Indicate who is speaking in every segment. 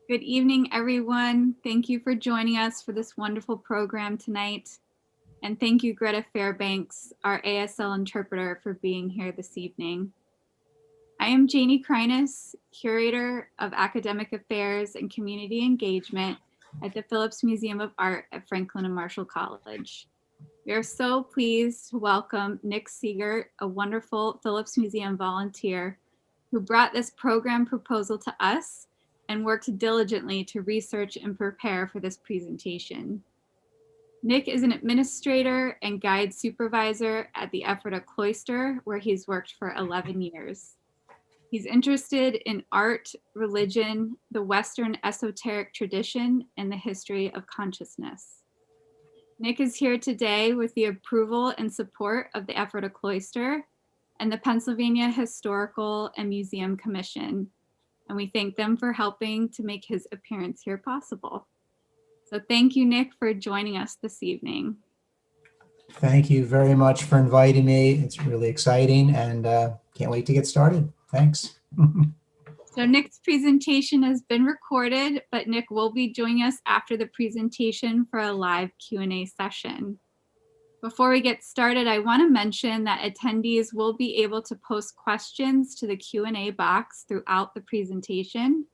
Speaker 1: Good evening, everyone. Thank you for joining us for this wonderful program tonight. And thank you, Greta Fairbanks, our ASL interpreter, for being here this evening. I am Janie Kreines, Curator of Academic Affairs and Community Engagement at the Phillips Museum of Art at Franklin and Marshall College. We are so pleased to welcome Nick Siegert, a wonderful Phillips Museum volunteer who brought this program proposal to us and worked diligently to research and prepare for this presentation. Nick is an administrator and guide supervisor at the Ephrata Cloister, where he's worked for 11 years. He's interested in art, religion, the Western esoteric tradition, and the history of consciousness. Nick is here today with the approval and support of the Ephrata Cloister and the Pennsylvania Historical and Museum Commission, and we thank them for helping to make his appearance here possible. So thank you, Nick, for joining us this evening.
Speaker 2: Thank you very much for inviting me. It's really exciting and can't wait to get started. Thanks.
Speaker 1: So Nick's presentation has been recorded, but Nick will be joining us after the presentation for a live Q&A session. Before we get started, I want to mention that attendees will be able to post questions to the Q&A box throughout the presentation.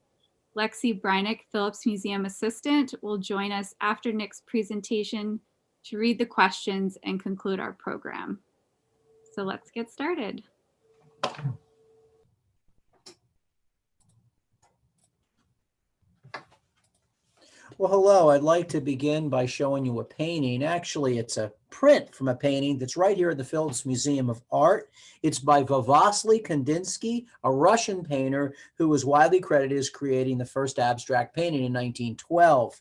Speaker 1: Lexi Brynick, Phillips Museum Assistant, will join us after Nick's presentation to read the questions and conclude our program. So let's get started.
Speaker 3: Well, hello. I'd like to begin by showing you a painting. Actually, it's a print from a painting that's right here at the Phillips Museum of Art. It's by Wassily Kandinsky, a Russian painter who was widely credited as creating the first abstract painting in 1912.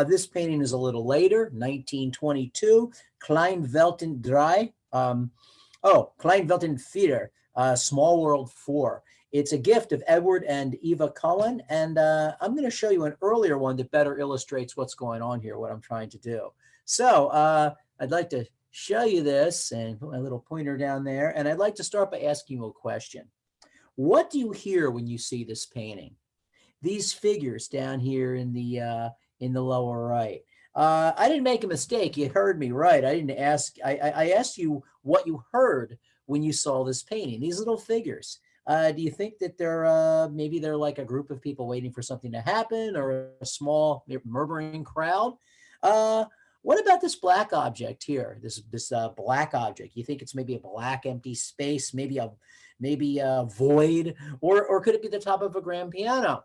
Speaker 3: This painting is a little later, 1922, Kleinwelten 3, Kleinwelten 4, Small World 4. It's a gift of Edward and Eva Cullen, and I'm going to show you an earlier one that better illustrates what's going on here, what I'm trying to do. So I'd like to show you this and put my little pointer down there, and I'd like to start by asking you a question. What do you hear when you see this painting? These figures down here in the lower right. I didn't make a mistake. You heard me right. I didn't ask. I asked you what you heard when you saw this painting. These little figures. Do you think that they're maybe they're like a group of people waiting for something to happen, or a small murmuring crowd? What about this black object here? This black object. You think it's maybe a black empty space, maybe a void, or could it be the top of a grand piano?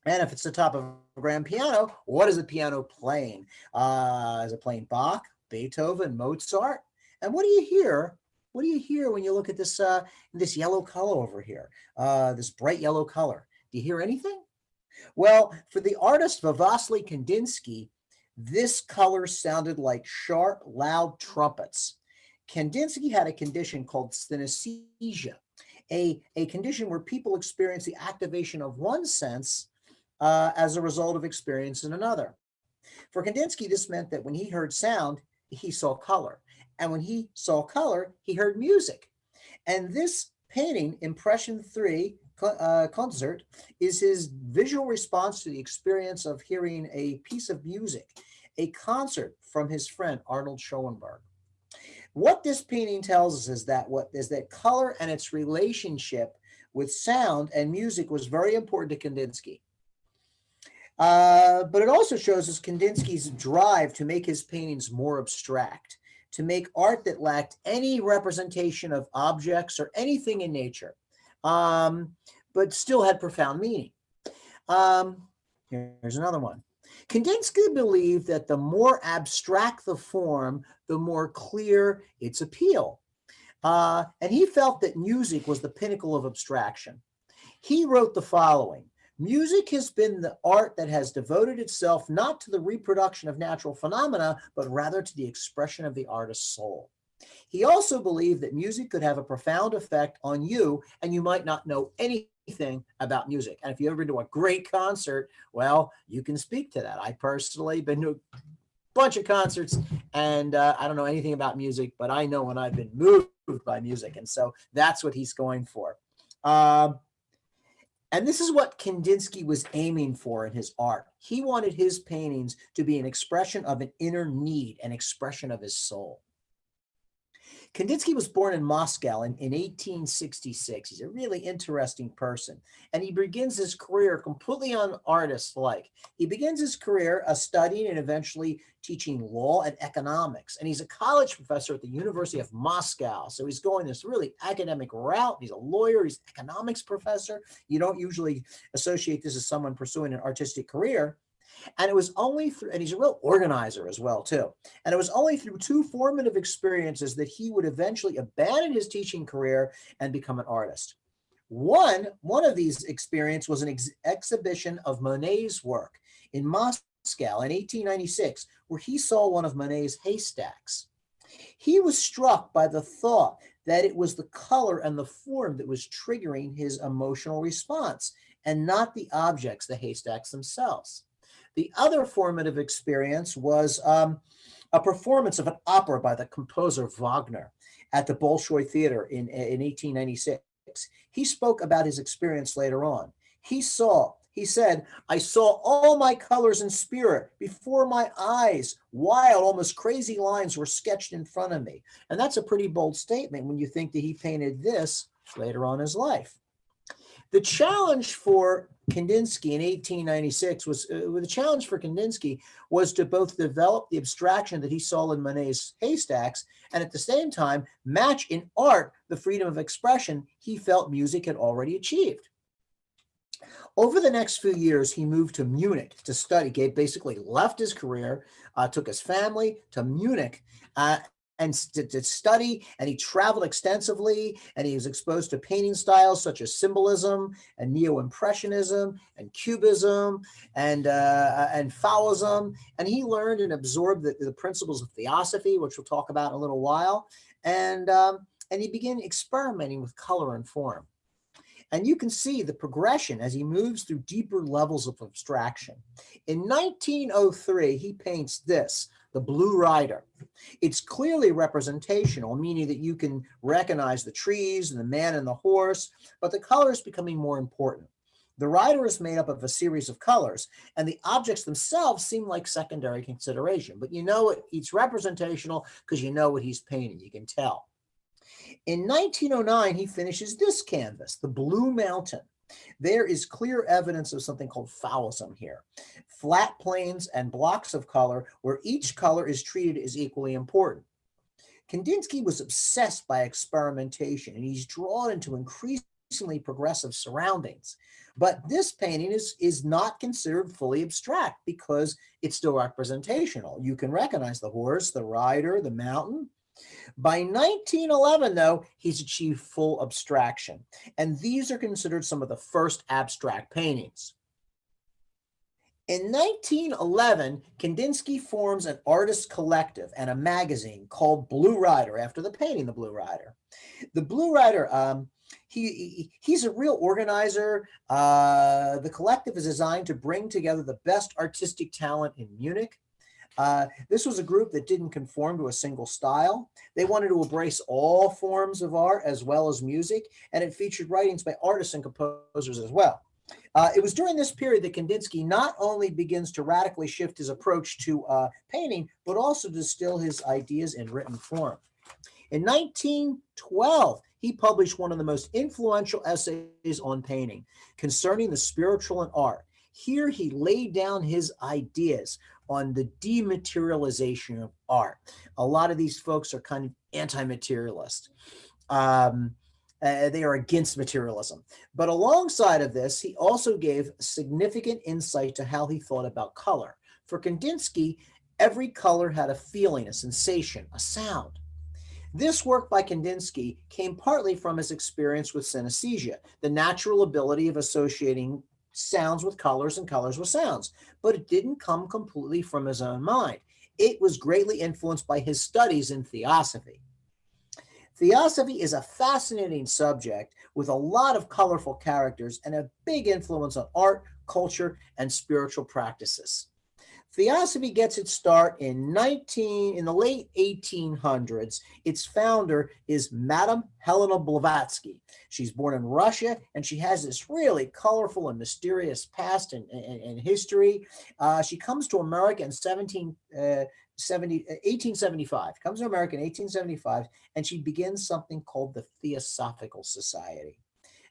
Speaker 3: And if it's the top of a grand piano, what is the piano playing? Is it playing Bach, Beethoven, Mozart? And what do you hear? What do you hear when you look at this this yellow color over here, this bright yellow color? Do you hear anything? Well, for the artist Wassily Kandinsky, this color sounded like sharp, loud trumpets. Kandinsky had a condition called synesthesia, a condition where people experience the activation of one sense as a result of experience in another. For Kandinsky, this meant that when he heard sound, he saw color. And when he saw color, he heard music. And this painting, Impression 3, Concert, is his visual response to the experience of hearing a piece of music, a concert from his friend Arnold Schoenberg. What this painting tells us is that color and its relationship with sound and music was very important to Kandinsky. But it also shows us Kandinsky's drive to make his paintings more abstract, to make art that lacked any representation of objects or anything in nature, but still had profound meaning. Here's another one. Kandinsky believed that the more abstract the form, the more clear its appeal. And he felt that music was the pinnacle of abstraction. He wrote the following: music has been the art that has devoted itself not to the reproduction of natural phenomena, but rather to the expression of the artist's soul. He also believed that music could have a profound effect on you, and you might not know anything about music. And if you've ever been to a great concert, well, you can speak to that. I personally been to a bunch of concerts, and I don't know anything about music, but I know when I've been moved by music. And so that's what he's going for. And this is what Kandinsky was aiming for in his art. He wanted his paintings to be an expression of an inner need, an expression of his soul. Kandinsky was born in Moscow in 1866. He's a really interesting person. And he begins his career completely un-artist-like. He begins his career studying and eventually teaching law and economics. And he's a college professor at the University of Moscow. So he's going this really academic route. He's a lawyer. He's an economics professor. You don't usually associate this as someone pursuing an artistic career. And it was only through, and he's a real organizer as well, too. And it was only through two formative experiences that he would eventually abandon his teaching career and become an artist. One of these experiences was an exhibition of Monet's work in Moscow in 1896, where he saw one of Monet's haystacks. He was struck by the thought that it was the color and the form that was triggering his emotional response, and not the objects, the haystacks themselves. The other formative experience was a performance of an opera by the composer Wagner at the Bolshoi Theater in 1896. He spoke about his experience later on. He said, I saw all my colors and spirit before my eyes. Wild, almost crazy lines were sketched in front of me. And that's a pretty bold statement when you think that he painted this later on in his life. The challenge for Kandinsky in 1896 was to both develop the abstraction that he saw in Monet's haystacks and at the same time match in art the freedom of expression he felt music had already achieved. Over the next few years, he moved to Munich to study. He basically left his career, took his family to Munich, and to study, and he traveled extensively, and he was exposed to painting styles such as symbolism and neo-impressionism and cubism and Faustism, and he learned and absorbed the principles of Theosophy, which we'll talk about in a little while, and he began experimenting with color and form. And you can see the progression as he moves through deeper levels of abstraction. In 1903, he paints this, the Blue Rider. It's clearly representational, meaning that you can recognize the trees and the man and the horse, but the color is becoming more important. The rider is made up of a series of colors, and the objects themselves seem like secondary consideration. But you know it's representational because you know what he's painting. You can tell. In 1909, he finishes this canvas, the Blue Mountain. There is clear evidence of something called Faustism here. Flat planes and blocks of color where each color is treated as equally important. Kandinsky was obsessed by experimentation, and he's drawn into increasingly progressive surroundings. But this painting is not considered fully abstract because it's still representational. You can recognize the horse, the rider, the mountain. By 1911, though, he's achieved full abstraction, and these are considered some of the first abstract paintings. In 1911, Kandinsky forms an artist collective and a magazine called Blue Rider, after the painting, The Blue Rider. The Blue Rider, he's a real organizer. The collective is designed to bring together the best artistic talent in Munich. This was a group that didn't conform to a single style. They wanted to embrace all forms of art as well as music, and it featured writings by artists and composers as well. It was during this period that Kandinsky not only begins to radically shift his approach to painting, but also distill his ideas in written form. In 1912, he published one of the most influential essays on painting concerning the spiritual in art. Here he laid down his ideas on the dematerialization of art. A lot of these folks are kind of anti-materialist. They are against materialism. But alongside of this, he also gave significant insight to how he thought about color. For Kandinsky, every color had a feeling, a sensation, a sound. This work by Kandinsky came partly from his experience with synesthesia, the natural ability of associating sounds with colors and colors with sounds, but it didn't come completely from his own mind. It was greatly influenced by his studies in Theosophy. Theosophy is a fascinating subject with a lot of colorful characters and a big influence on art, culture, and spiritual practices. Theosophy gets its start in the late 1800s. Its founder is Madame Helena Blavatsky. She's born in Russia, and she has this really colorful and mysterious past and history. She comes to America in 1875. Comes to America in 1875, and she begins something called the Theosophical Society.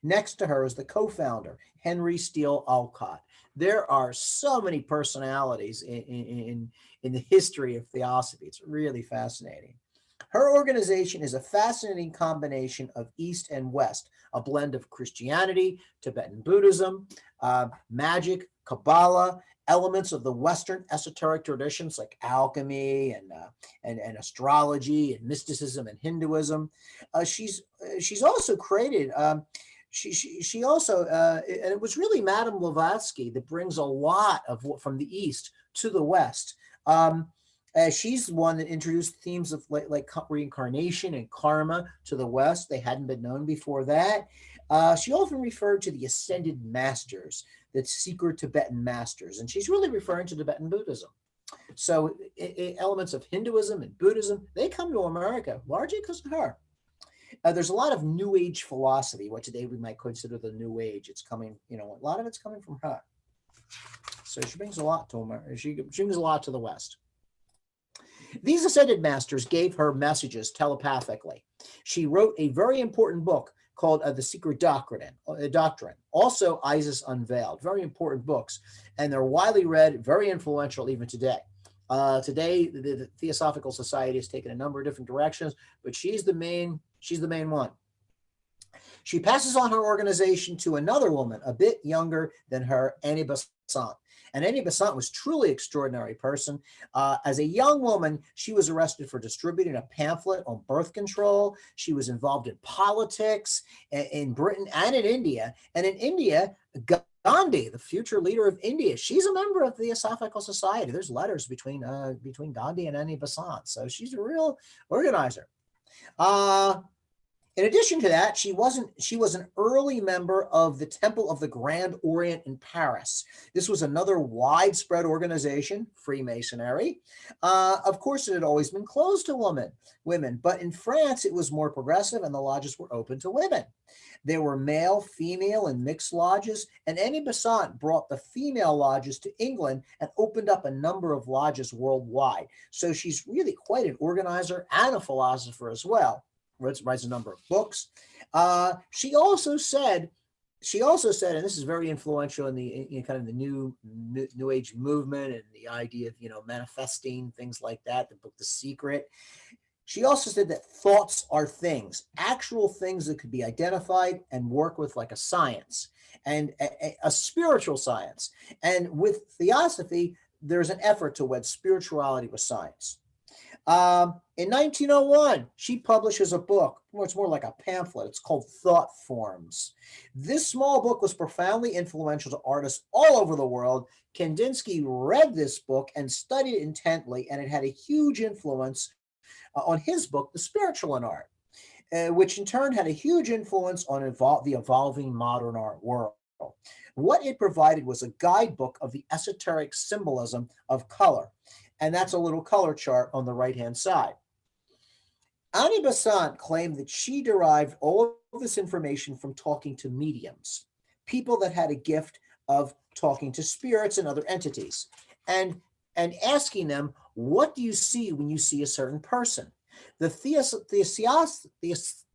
Speaker 3: Next to her is the co-founder, Henry Steele Olcott. There are so many personalities in the history of Theosophy. It's really fascinating. Her organization is a fascinating combination of East and West, a blend of Christianity, Tibetan Buddhism, magic, Kabbalah, elements of the Western esoteric traditions like alchemy and astrology and mysticism and Hinduism. She's also created. She also, and it was really Madame Blavatsky that brings a lot of what from the East to the West. She's the one that introduced themes of like reincarnation and karma to the West. They hadn't been known before that. She often referred to the ascended masters, the secret Tibetan masters, and she's really referring to Tibetan Buddhism. So elements of Hinduism and Buddhism, they come to America largely because of her. There's a lot of New Age philosophy, what today we might consider the New Age. It's coming, a lot of it's coming from her. So she brings a lot to America. She brings a lot to the West. These ascended masters gave her messages telepathically. She wrote a very important book called The Secret Doctrine, also Isis Unveiled. Very important books, and they're widely read, very influential even today. Today, the Theosophical Society has taken a number of different directions, but she's the main one. She passes on her organization to another woman, a bit younger than her, Annie Besant. And Annie Besant was truly an extraordinary person. As a young woman, she was arrested for distributing a pamphlet on birth control. She was involved in politics in Britain and in India. And in India, Gandhi, the future leader of India, she's a member of the Theosophical Society. There's letters between Gandhi and Annie Besant. So she's a real organizer. In addition to that, she was an early member of the Temple of the Grand Orient in Paris. This was another widespread organization, Freemasonry. Of course, it had always been closed to women, but in France, it was more progressive and the lodges were open to women. There were male, female, and mixed lodges, and Annie Besant brought the female lodges to England and opened up a number of lodges worldwide. So she's really quite an organizer and a philosopher as well. Writes a number of books. She also said, and this is very influential in the kind of the new age movement and the idea of manifesting, things like that. The book The Secret. She also said that thoughts are things, actual things that could be identified and work with like a science and a spiritual science. And with Theosophy, there's an effort to wed spirituality with science. In 1901, she publishes a book. Well, it's more like a pamphlet. It's called Thought Forms. This small book was profoundly influential to artists all over the world. Kandinsky read this book and studied it intently, and it had a huge influence on his book, The Spiritual in Art, which in turn had a huge influence on the evolving modern art world. What it provided was a guidebook of the esoteric symbolism of color. And that's a little color chart on the right-hand side. Annie Besant claimed that she derived all of this information from talking to mediums, people that had a gift of talking to spirits and other entities, and asking them, what do you see when you see a certain person? The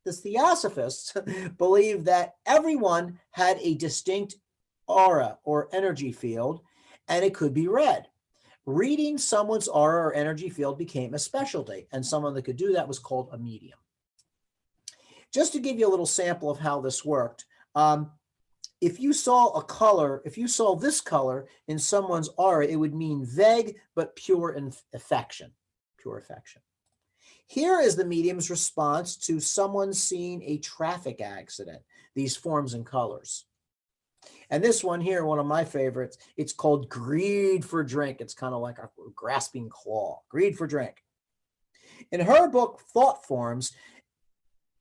Speaker 3: Theosophists believed that everyone had a distinct aura or energy field, and it could be read. Reading someone's aura or energy field became a specialty, and someone that could do that was called a medium. Just to give you a little sample of how this worked, if you saw this color in someone's aura, it would mean vague but pure affection. Here is the medium's response to someone seeing a traffic accident, these forms and colors. And this one here, one of my favorites, it's called Greed for Drink. It's kind of like a grasping claw, greed for drink. In her book, Thought Forms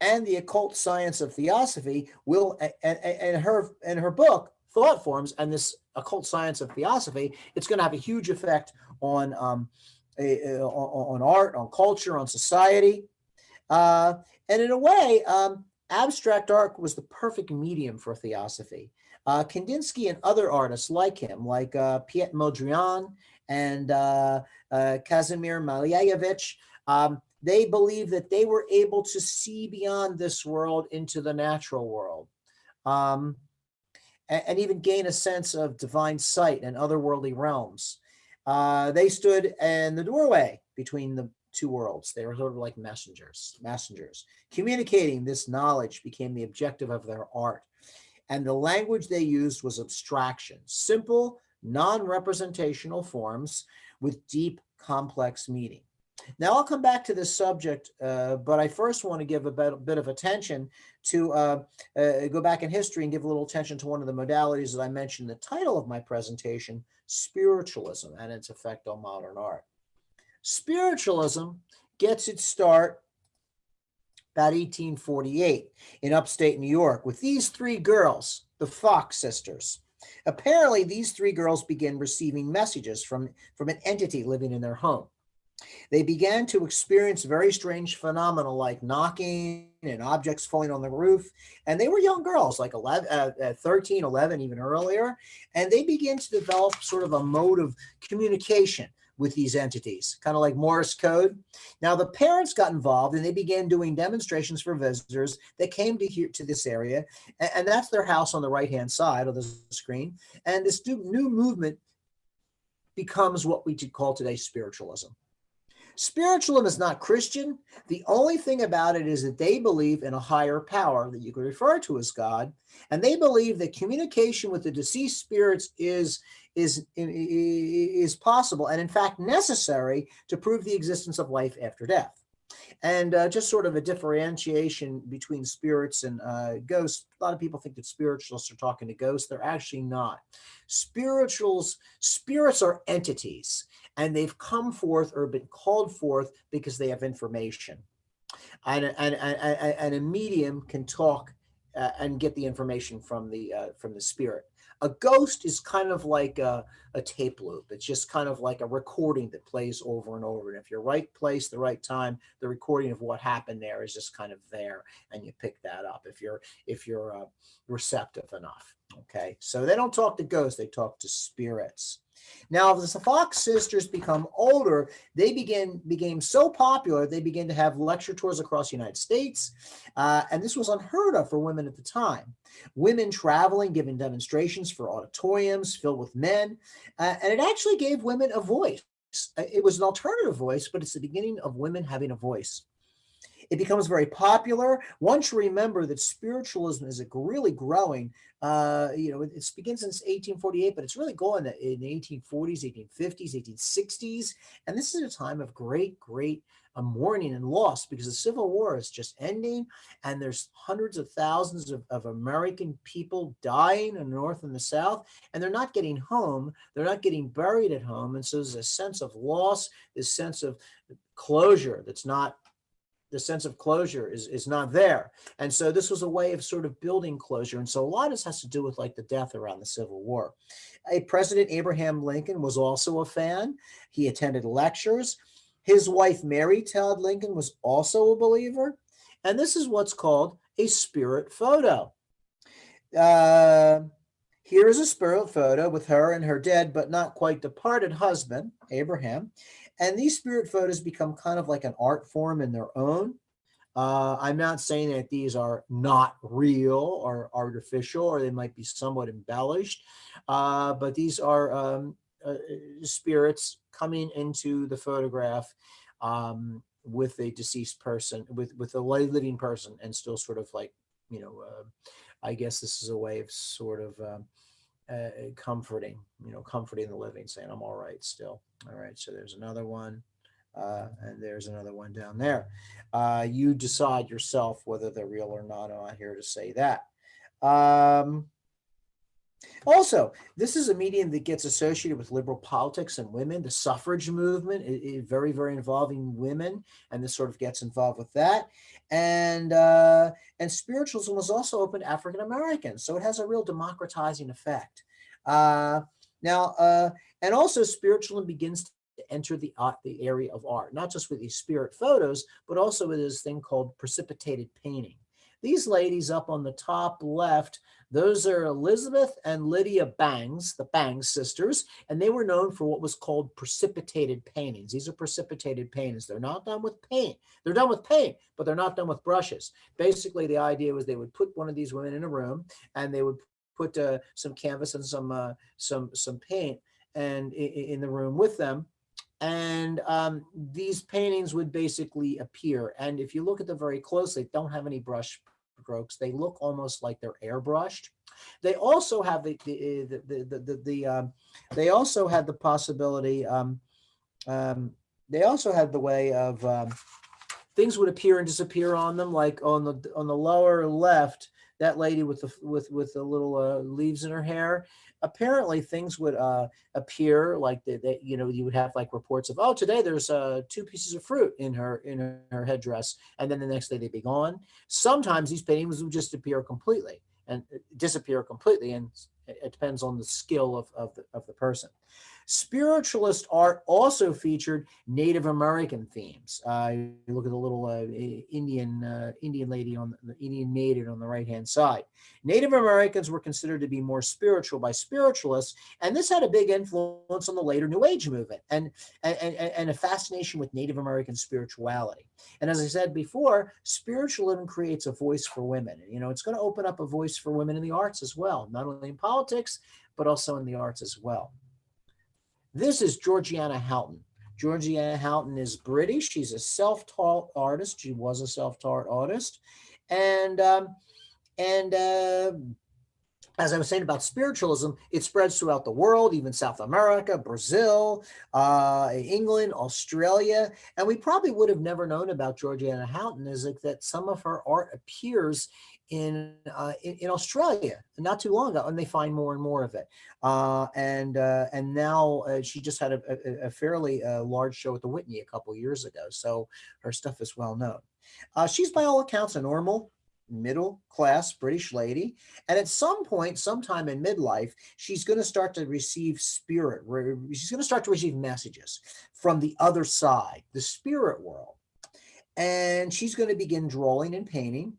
Speaker 3: and the Occult Science of Theosophy, in her book, thought forms and this occult science of theosophy, it's going to have a huge effect on art, on culture, on society. And in a way, abstract art was the perfect medium for theosophy. Kandinsky and other artists like him, like Piet Mondrian and Kazimir Malevich, they believed that they were able to see beyond this world into the natural world, and even gain a sense of divine sight and otherworldly realms. They stood in the doorway between the two worlds. They were sort of like messengers. Communicating this knowledge became the objective of their art. And the language they used was abstraction, simple, non-representational forms with deep, complex meaning. Now, I'll come back to this subject, but I first want to give a bit of attention to go back in history and give a little attention to one of the modalities that I mentioned in the title of my presentation, spiritualism and its effect on modern art. Spiritualism gets its start about 1848 in upstate New York with these three girls, the Fox sisters. Apparently, these three girls began receiving messages from an entity living in their home. They began to experience very strange phenomena like knocking and objects falling on the roof. And they were young girls, like 13, 11, even earlier. And they began to develop sort of a mode of communication with these entities, kind of like Morse code. Now, the parents got involved and they began doing demonstrations for visitors that came to this area. And that's their house on the right-hand side of the screen. And this new movement becomes what we call today spiritualism. Spiritualism is not Christian. The only thing about it is that they believe in a higher power that you could refer to as God, and they believe that communication with the deceased spirits is possible and in fact necessary to prove the existence of life after death. And just sort of a differentiation between spirits and ghosts. A lot of people think that spiritualists are talking to ghosts. They're actually not. Spirits are entities, and they've come forth or been called forth because they have information. And a medium can talk and get the information from the spirit. A ghost is kind of like a tape loop. It's just kind of like a recording that plays over and over. And if you're right place, the right time, the recording of what happened there is just kind of there, and you pick that up if you're receptive enough. Okay, so they don't talk to ghosts; they talk to spirits. Now, as the Fox sisters become older, they became so popular, they began to have lecture tours across the United States. And this was unheard of for women at the time. Women traveling, giving demonstrations for auditoriums filled with men. And it actually gave women a voice. It was an alternative voice, but it's the beginning of women having a voice. It becomes very popular. One should remember that spiritualism is really growing. It begins since 1848, but it's really going in the 1840s, 1850s, 1860s. And this is a time of great mourning and loss because the Civil War is just ending. And there's hundreds of thousands of American people dying in the North and the South. And they're not getting home. They're not getting buried at home. And so there's a sense of loss, this sense of closure that's not. The sense of closure is not there. And so this was a way of sort of building closure. And so a lot of this has to do with like the death around the Civil War. President Abraham Lincoln was also a fan. He attended lectures. His wife, Mary Todd Lincoln, was also a believer. And this is what's called a spirit photo. Here's a spirit photo with her and her dead, but not quite departed husband, Abraham. And these spirit photos become kind of like an art form in their own. I'm not saying that these are not real or artificial, or they might be somewhat embellished, but these are spirits coming into the photograph with a deceased person, with a living person, and still sort of like, I guess this is a way of sort of comforting the living, saying, I'm all right still. All right, so there's another one, and there's another one down there. You decide yourself whether they're real or not. I'm not here to say that. Also, this is a medium that gets associated with liberal politics and women. The suffrage movement is very, very involving women, and this sort of gets involved with that. And spiritualism was also open to African Americans, so it has a real democratizing effect. And also spiritualism begins to enter the area of art, not just with these spirit photos, but also with this thing called precipitated painting. These ladies up on the top left, those are Elizabeth and Lydia Bangs, the Bangs sisters, and they were known for what was called precipitated paintings. These are precipitated paintings. They're not done with paint. They're done with paint, but they're not done with brushes. Basically, the idea was they would put one of these women in a room, and they would put some canvas and some paint and in the room with them. And these paintings would basically appear. And if you look at them very closely, they don't have any brush strokes. They look almost like they're airbrushed. They also have they also had the possibility. They also had the way of things would appear and disappear on them. Like on the lower left, that lady with the little leaves in her hair. Apparently things would appear like that, you know, you would have like reports of, oh, today there's 2 pieces of fruit in her headdress, and then the next day they'd be gone. Sometimes these paintings would just disappear completely, and it depends on the skill of the person. Spiritualist art also featured Native American themes. You look at the little Indian lady on the Indian maiden on the right-hand side. Native Americans were considered to be more spiritual by spiritualists, and this had a big influence on the later New Age movement and a fascination with Native American spirituality. And as I said before, spiritualism creates a voice for women. You know, it's going to open up a voice for women in the arts as well, not only in politics, but also in the arts as well. This is Georgiana Hounton. Georgiana Hounton is British. She's a self-taught artist. She was a self-taught artist. And as I was saying about spiritualism, it spreads throughout the world, even South America, Brazil, England, Australia. And we probably would have never known about Georgiana Hounton is that some of her art appears in Australia not too long ago, and they find more and more of it. And now she just had a fairly large show at the Whitney a couple years ago, so her stuff is well known. She's by all accounts a normal, middle-class British lady, and at some point, sometime in midlife, she's going to start to receive spirit. She's going to start to receive messages from the other side, the spirit world. And she's going to begin drawing and painting.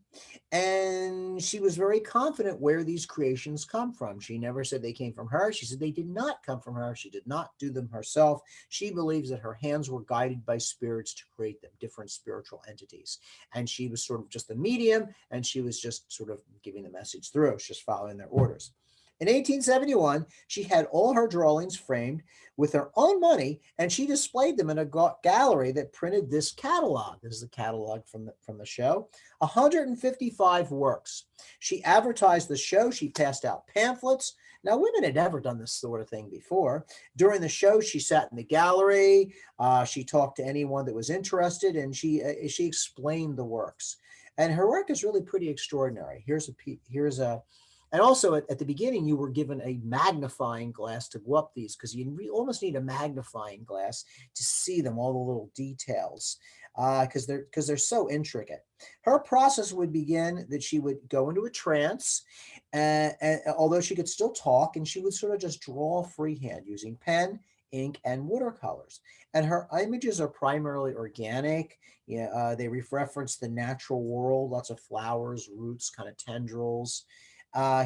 Speaker 3: And she was very confident where these creations come from. She never said they came from her. She said they did not come from her. She did not do them herself. She believes that her hands were guided by spirits to create them, different spiritual entities. And she was sort of just a medium, and she was just sort of giving the message through, just following their orders. In 1871, she had all her drawings framed with her own money, and she displayed them in a gallery that printed this catalog. This is the catalog from the show, 155 works. She advertised the show. She passed out pamphlets. Now, women had never done this sort of thing before. During the show, she sat in the gallery. She talked to anyone that was interested, and she explained the works. And her work is really pretty extraordinary. And also at the beginning, you were given a magnifying glass to go up these, because you almost need a magnifying glass to see them, all the little details, because they're so intricate. Her process would begin that she would go into a trance, and although she could still talk, and she would sort of just draw freehand using pen, ink, and watercolors. And her images are primarily organic. They reference the natural world, lots of flowers, roots, kind of tendrils.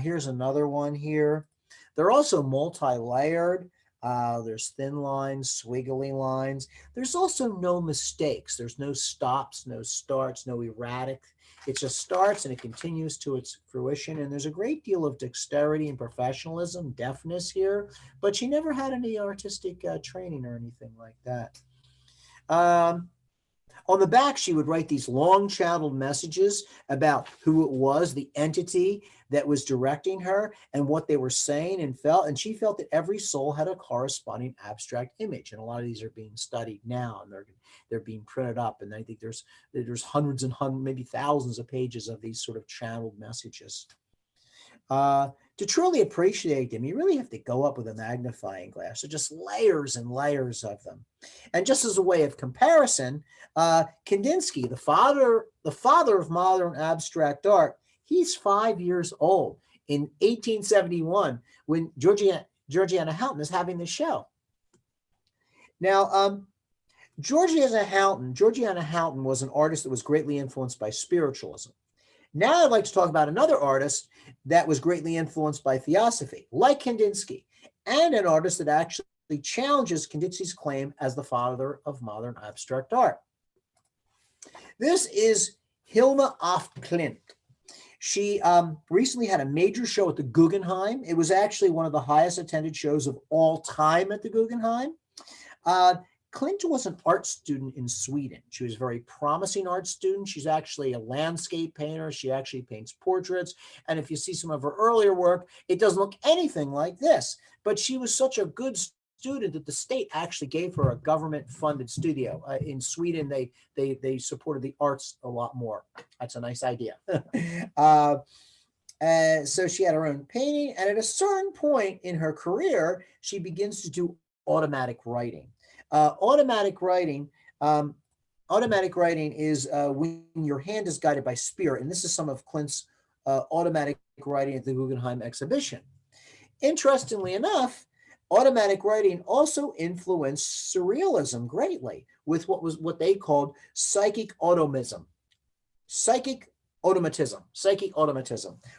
Speaker 3: Here's another one here. They're also multi-layered. There's thin lines, swiggly lines. There's also no mistakes. There's no stops, no starts, no erratic. It just starts and it continues to its fruition. And there's a great deal of dexterity and professionalism, deftness here, but she never had any artistic training or anything like that. On the back, she would write these long channeled messages about who it was, the entity that was directing her, and what they were saying and felt. And she felt that every soul had a corresponding abstract image. And a lot of these are being studied now, and they're being printed up. And I think there's hundreds and maybe thousands of pages of these sort of channeled messages. To truly appreciate them, you really have to go up with a magnifying glass. So just layers and layers of them. And just as a way of comparison, Kandinsky, the father of modern abstract art, he's 5 years old in 1871 when Georgiana Hounton is having the show. Now, Georgiana Hounton was an artist that was greatly influenced by spiritualism. Now I'd like to talk about another artist that was greatly influenced by Theosophy, like Kandinsky, and an artist that actually challenges Kandinsky's claim as the father of modern abstract art. This is Hilma af Klint. She recently had a major show at the Guggenheim. It was actually one of the highest attended shows of all time at the Guggenheim. Klint was an art student in Sweden. She was a very promising art student. She's actually a landscape painter. She actually paints portraits. And if you see some of her earlier work, it doesn't look anything like this. But she was such a good student that the state actually gave her a government-funded studio. In Sweden, they supported the arts a lot more. That's a nice idea. So she had her own painting. And at a certain point in her career, she begins to do automatic writing. Automatic writing is when your hand is guided by spirit, and this is some of Klint's automatic writing at the Guggenheim exhibition. Interestingly enough, automatic writing also influenced surrealism greatly with what they called psychic automatism,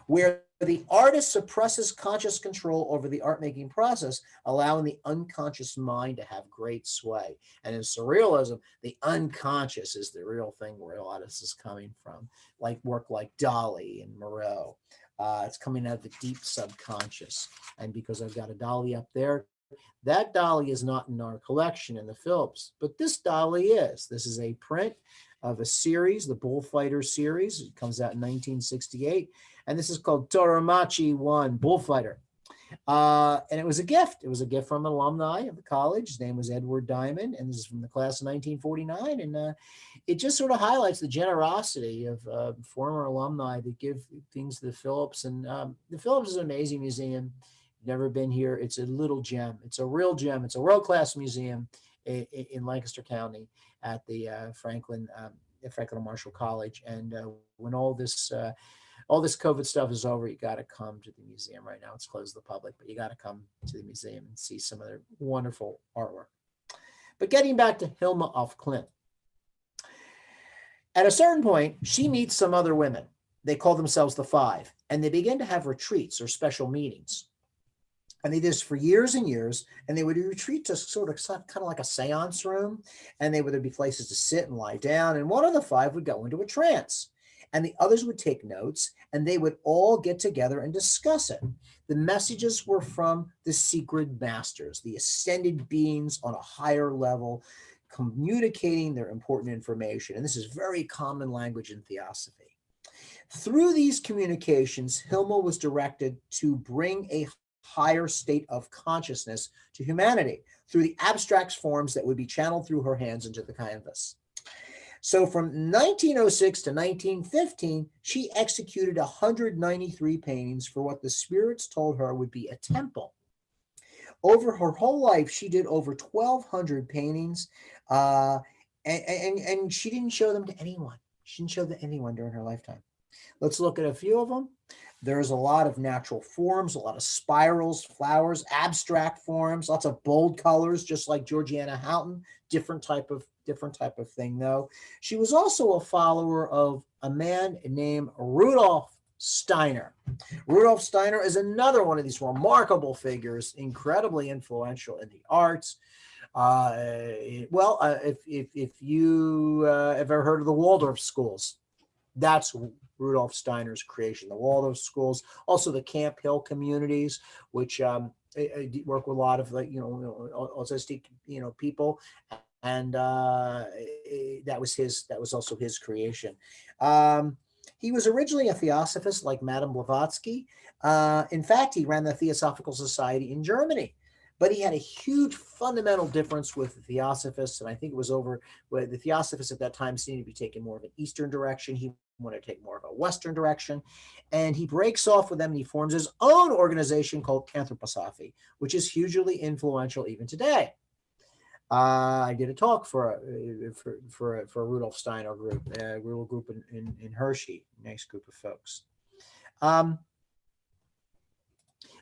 Speaker 3: where the artist suppresses conscious control over the art-making process, allowing the unconscious mind to have great sway. And in surrealism, the unconscious is the real thing where a lot of this is coming from, like work like Dali and Moreau. It's coming out of the deep subconscious. And because I've got a Dali up there, that Dali is not in our collection in the Phillips, but this Dali is. This is a print of a series, the Bullfighter series. It comes out in 1968. And this is called Toramachi 1, Bullfighter. And it was a gift. It was a gift from an alumni of the college. His name was Edward Diamond, and this is from the class of 1949. And it just sort of highlights the generosity of former alumni that give things to the Phillips. And the Phillips is an amazing museum. Never been here. It's a little gem. It's a real gem. It's a world-class museum in Lancaster County at the Franklin Marshall College. And when all this COVID stuff is over, you got to come to the museum. Right now it's closed to the public, but you got to come to the museum and see some of their wonderful artwork. But getting back to Hilma af Klint. At a certain point, she meets some other women. They call themselves the Five, and they begin to have retreats or special meetings. And they did this for years and years, and they would retreat to sort of kind of like a seance room, and there'd be places to sit and lie down, and one of the five would go into a trance, and the others would take notes, and they would all get together and discuss it. The messages were from the secret masters, the ascended beings on a higher level, communicating their important information, and this is very common language in Theosophy. Through these communications, Hilma was directed to bring a higher state of consciousness to humanity through the abstract forms that would be channeled through her hands into the canvas. So from 1906 to 1915, she executed 193 paintings for what the spirits told her would be a temple. Over her whole life, she did over 1,200 paintings, and she didn't show them to anyone. She didn't show them to anyone during her lifetime. Let's look at a few of them. There's a lot of natural forms, a lot of spirals, flowers, abstract forms, lots of bold colors, just like Georgiana Hounton, different type of thing though. She was also a follower of a man named Rudolph Steiner. Rudolph Steiner is another one of these remarkable figures, incredibly influential in the arts. If you have ever heard of the Waldorf schools, that's Rudolph Steiner's creation, the Waldorf schools, also the Camp Hill communities, which work with a lot of autistic people, and that was also his creation. He was originally a theosophist like Madame Blavatsky. In fact, he ran the Theosophical Society in Germany. But he had a huge fundamental difference with the Theosophists, and I think it was over where the Theosophists at that time seemed to be taking more of an Eastern direction. He want to take more of a Western direction. And he breaks off with them and he forms his own organization called Anthroposophy, which is hugely influential even today. I did a talk for a Rudolph Steiner group, a little group in Hershey, nice group of folks.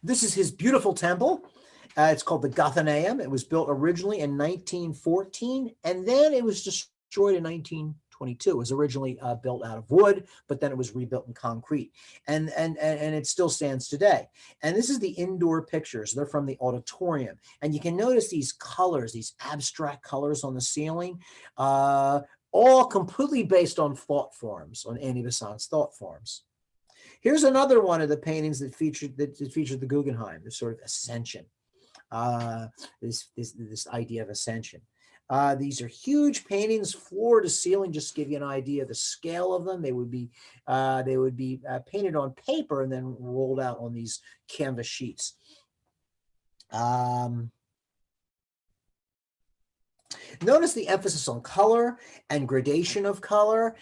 Speaker 3: This is his beautiful temple. It's called the Gothanaeum. It was built originally in 1914, and then it was destroyed in 1922. It was originally built out of wood, but then it was rebuilt in concrete, and it still stands today. And this is the indoor pictures. They're from the auditorium, and you can notice these colors, these abstract colors on the ceiling, all completely based on thought forms, on Annie Besant's thought forms. Here's another one of the paintings that featured the Guggenheim, this sort of ascension, this idea of ascension. These are huge paintings, floor to ceiling, just to give you an idea of the scale of them. They would be painted on paper and then rolled out on these canvas sheets. Notice the emphasis on color and gradation of color.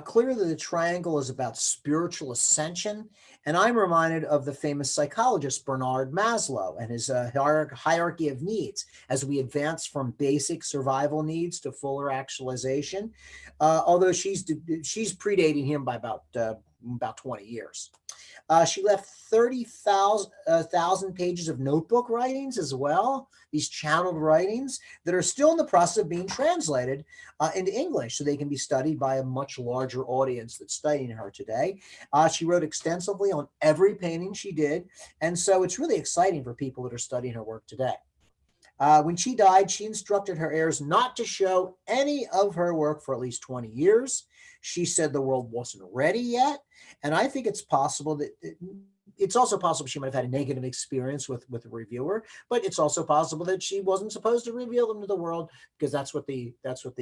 Speaker 3: Clearly, the triangle is about spiritual ascension. And I'm reminded of the famous psychologist Bernard Maslow and his hierarchy of needs as we advance from basic survival needs to fuller actualization, although she's predating him by about 20 years. She left 30,000 pages of notebook writings as well, these channeled writings that are still in the process of being translated into English so they can be studied by a much larger audience that's studying her today. She wrote extensively on every painting she did, and so it's really exciting for people that are studying her work today. When she died, she instructed her heirs not to show any of her work for at least 20 years. She said the world wasn't ready yet. And I think it's possible that it's also possible she might have had a negative experience with a reviewer, but it's also possible that she wasn't supposed to reveal them to the world because that's what the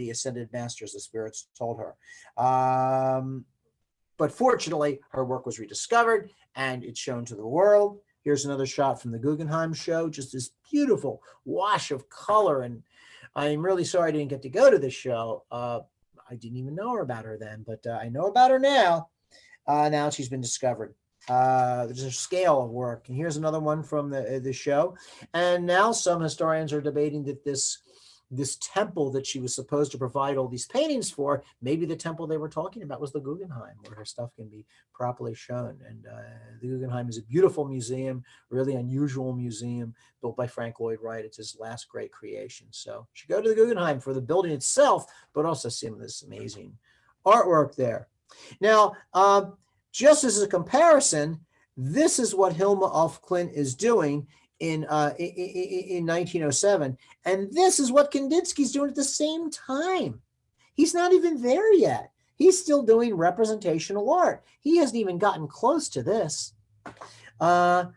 Speaker 3: ascended masters, the spirits, told her. But fortunately, her work was rediscovered and it's shown to the world. Here's another shot from the Guggenheim show, just this beautiful wash of color. And I'm really sorry I didn't get to go to this show. I didn't even know about her then, but I know about her now. Now she's been discovered. There's a scale of work. And here's another one from the show. And now some historians are debating that this temple that she was supposed to provide all these paintings for, maybe the temple they were talking about was the Guggenheim, where her stuff can be properly shown. And the Guggenheim is a beautiful museum, really unusual museum built by Frank Lloyd Wright. It's his last great creation. So you should go to the Guggenheim for the building itself, but also some of this amazing artwork there. Now, just as a comparison, this is what Hilma af Klint is doing in 1907. And this is what Kandinsky's doing at the same time. He's not even there yet. He's still doing representational art. He hasn't even gotten close to this. So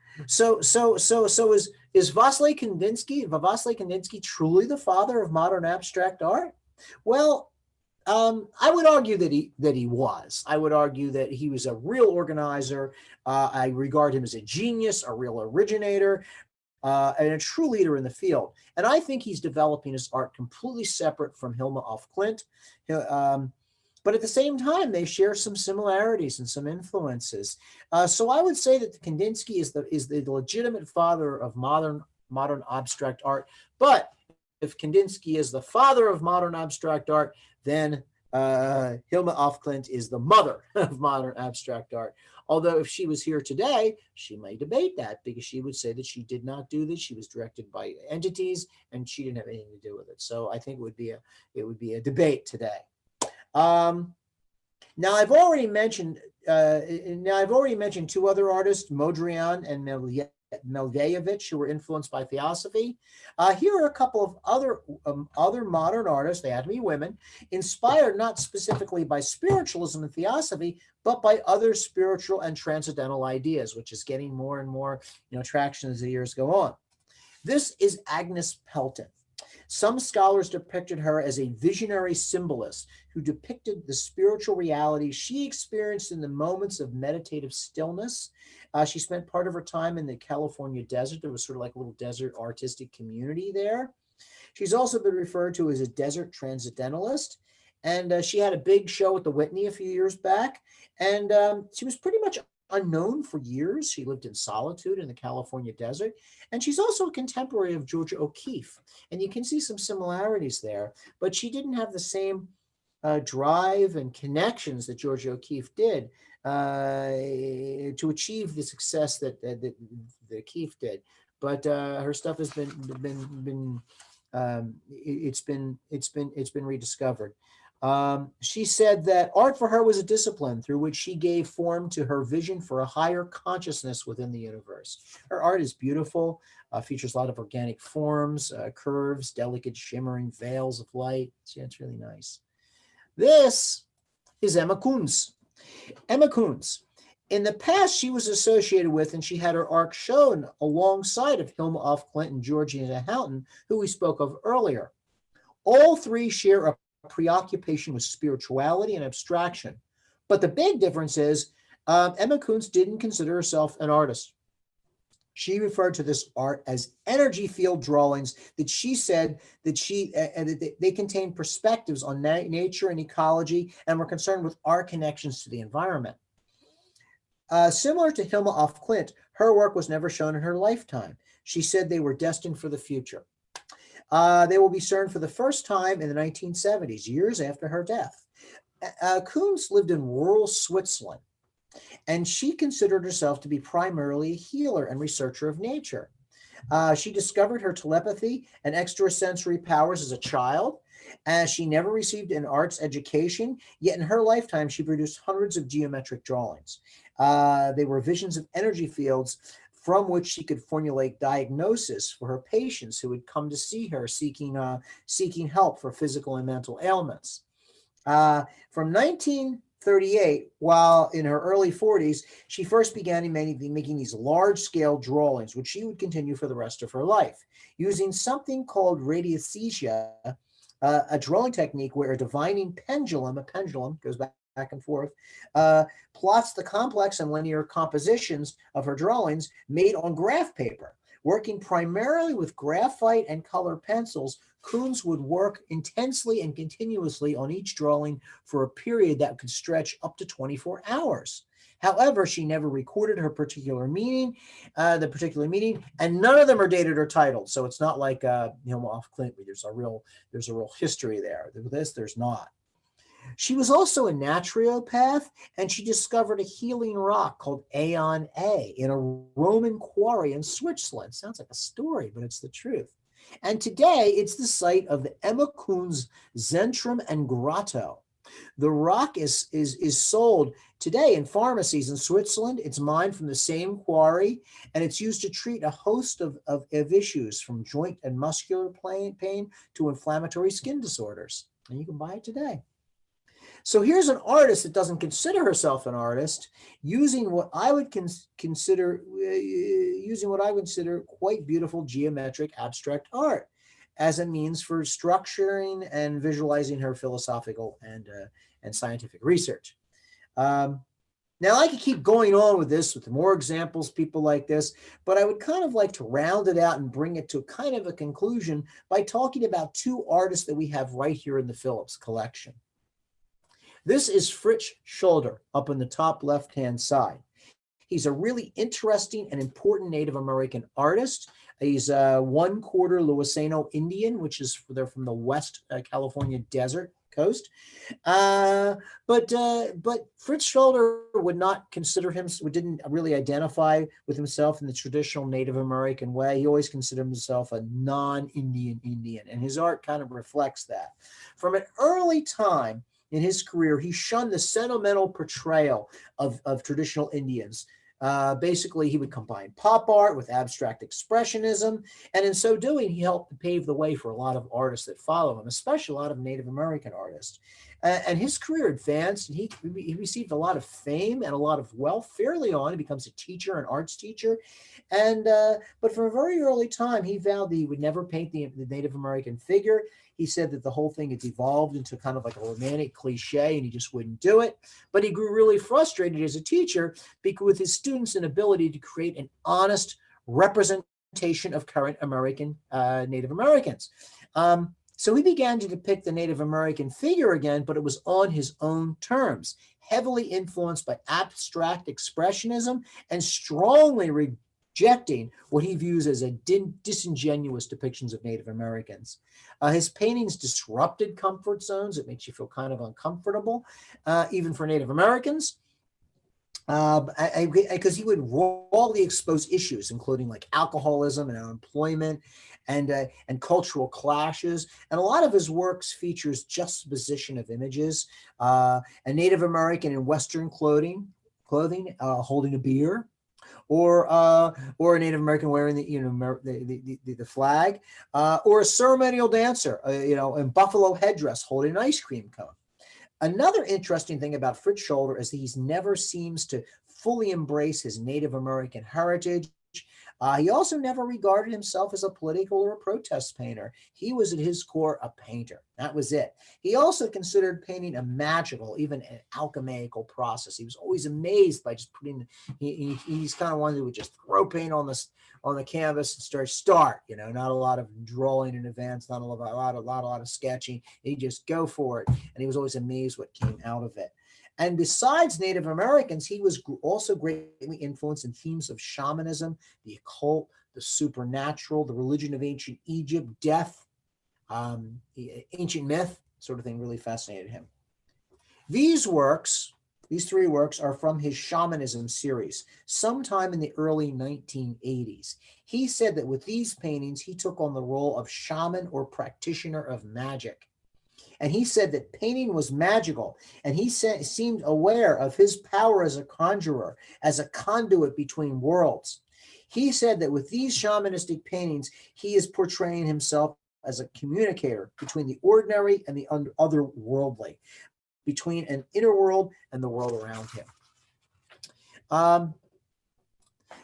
Speaker 3: is Wassily Kandinsky truly the father of modern abstract art? Well, I would argue that he was. I would argue that he was a real organizer. I regard him as a genius, a real originator, and a true leader in the field. And I think he's developing his art completely separate from Hilma af Klint. But at the same time, they share some similarities and some influences. So I would say that Kandinsky is the legitimate father of modern abstract art. But if Kandinsky is the father of modern abstract art, then Hilma af Klint is the mother of modern abstract art. Although if she was here today, she may debate that because she would say that she did not do this. She was directed by entities and she didn't have anything to do with it. So I think it would be a debate today. Now I've already mentioned two other artists, Mondrian and Milevich, who were influenced by Theosophy. Here are a couple of other modern artists, they had to be women, inspired not specifically by spiritualism and Theosophy, but by other spiritual and transcendental ideas, which is getting more and more traction as the years go on. This is Agnes Pelton. Some scholars depicted her as a visionary symbolist who depicted the spiritual reality she experienced in the moments of meditative stillness. She spent part of her time in the California desert. There was sort of like a little desert artistic community there. She's also been referred to as a desert transcendentalist. And she had a big show at the Whitney a few years back. And she was pretty much unknown for years. She lived in solitude in the California desert. And she's also a contemporary of Georgia O'Keeffe. And you can see some similarities there. But she didn't have the same drive and connections that Georgia O'Keeffe did to achieve the success that O'Keeffe did. But her stuff has been rediscovered. She said that art for her was a discipline through which she gave form to her vision for a higher consciousness within the universe. Her art is beautiful, features a lot of organic forms, curves, delicate shimmering veils of light. Yeah, it's really nice. This is Emma Kunz. Emma Kunz. In the past, she was associated with, and she had her art shown alongside of Hilma af Klint and Georgiana Hounton, who we spoke of earlier. All three share a preoccupation with spirituality and abstraction. But the big difference is Emma Kunz didn't consider herself an artist. She referred to this art as energy field drawings that she said that they contain perspectives on nature and ecology and were concerned with our connections to the environment. Similar to Hilma af Klint, her work was never shown in her lifetime. She said they were destined for the future. They will be shown for the first time in the 1970s, years after her death. Kunz lived in rural Switzerland, and she considered herself to be primarily a healer and researcher of nature. She discovered her telepathy and extrasensory powers as a child. She never received an arts education, yet in her lifetime, she produced hundreds of geometric drawings. They were visions of energy fields from which she could formulate diagnosis for her patients who would come to see her seeking help for physical and mental ailments. From 1938, while in her early 40s, she first began making these large-scale drawings, which she would continue for the rest of her life, using something called radiesthesia, a drawing technique where a divining pendulum, goes back and forth, plots the complex and linear compositions of her drawings made on graph paper. Working primarily with graphite and color pencils, Kunz would work intensely and continuously on each drawing for a period that could stretch up to 24 hours. However, she never recorded her particular meaning, and none of them are dated or titled. So it's not like Hilma af Klint, where there's a real history there. With this, there's not. She was also a naturopath, and she discovered a healing rock called Aeon A in a Roman quarry in Switzerland. Sounds like a story, but it's the truth. And today, it's the site of the Emma Kunz Zentrum and Grotto. The rock is sold today in pharmacies in Switzerland. It's mined from the same quarry, and it's used to treat a host of issues, from joint and muscular pain to inflammatory skin disorders. And you can buy it today. So here's an artist that doesn't consider herself an artist, using what I would consider quite beautiful geometric abstract art as a means for structuring and visualizing her philosophical and scientific research. Now, I could keep going on with this, with more examples, people like this, but I would kind of like to round it out and bring it to kind of a conclusion by talking about two artists that we have right here in the Phillips collection. This is Fritz Scholder up in the top left-hand side. He's a really interesting and important Native American artist. He's a 1/4 Luiseno Indian, which is they're from the West California desert coast. But Fritz Scholder would not consider didn't really identify with himself in the traditional Native American way. He always considered himself a non-Indian Indian, and his art kind of reflects that. From an early time in his career, he shunned the sentimental portrayal of traditional Indians. Basically, he would combine pop art with abstract expressionism, and in so doing, he helped to pave the way for a lot of artists that follow him, especially a lot of Native American artists. And his career advanced, and he received a lot of fame and a lot of wealth fairly on. He becomes a teacher, an arts teacher. But from a very early time, he vowed that he would never paint the Native American figure. He said that the whole thing had evolved into kind of like a romantic cliche, and he just wouldn't do it. But he grew really frustrated as a teacher because with his students' inability to create an honest representation of current American Native Americans. So he began to depict the Native American figure again, but it was on his own terms, heavily influenced by abstract expressionism and strongly rejecting what he views as a disingenuous depictions of Native Americans. His paintings disrupted comfort zones. It makes you feel kind of uncomfortable, even for Native Americans. Because he would rawly expose issues, including like alcoholism and unemployment and cultural clashes. And a lot of his works features juxtaposition of images, a Native American in Western clothing holding a beer, or a Native American wearing the flag, or a ceremonial dancer, in buffalo headdress holding an ice cream cone. Another interesting thing about Fritz Scholder is that he never seems to fully embrace his Native American heritage. He also never regarded himself as a political or a protest painter. He was at his core a painter. That was it. He also considered painting a magical, even an alchemical process. He was always amazed by just putting, he's kind of one who would just throw paint on the canvas and start, not a lot of drawing in advance, not a lot of sketching. He'd just go for it. And he was always amazed what came out of it. And besides Native Americans, he was also greatly influenced in themes of shamanism, the occult, the supernatural, the religion of ancient Egypt, death, ancient myth, sort of thing really fascinated him. These three works are from his shamanism series, sometime in the early 1980s. He said that with these paintings, he took on the role of shaman or practitioner of magic. And he said that painting was magical, and he seemed aware of his power as a conjurer, as a conduit between worlds. He said that with these shamanistic paintings, he is portraying himself as a communicator between the ordinary and the otherworldly, between an inner world and the world around him.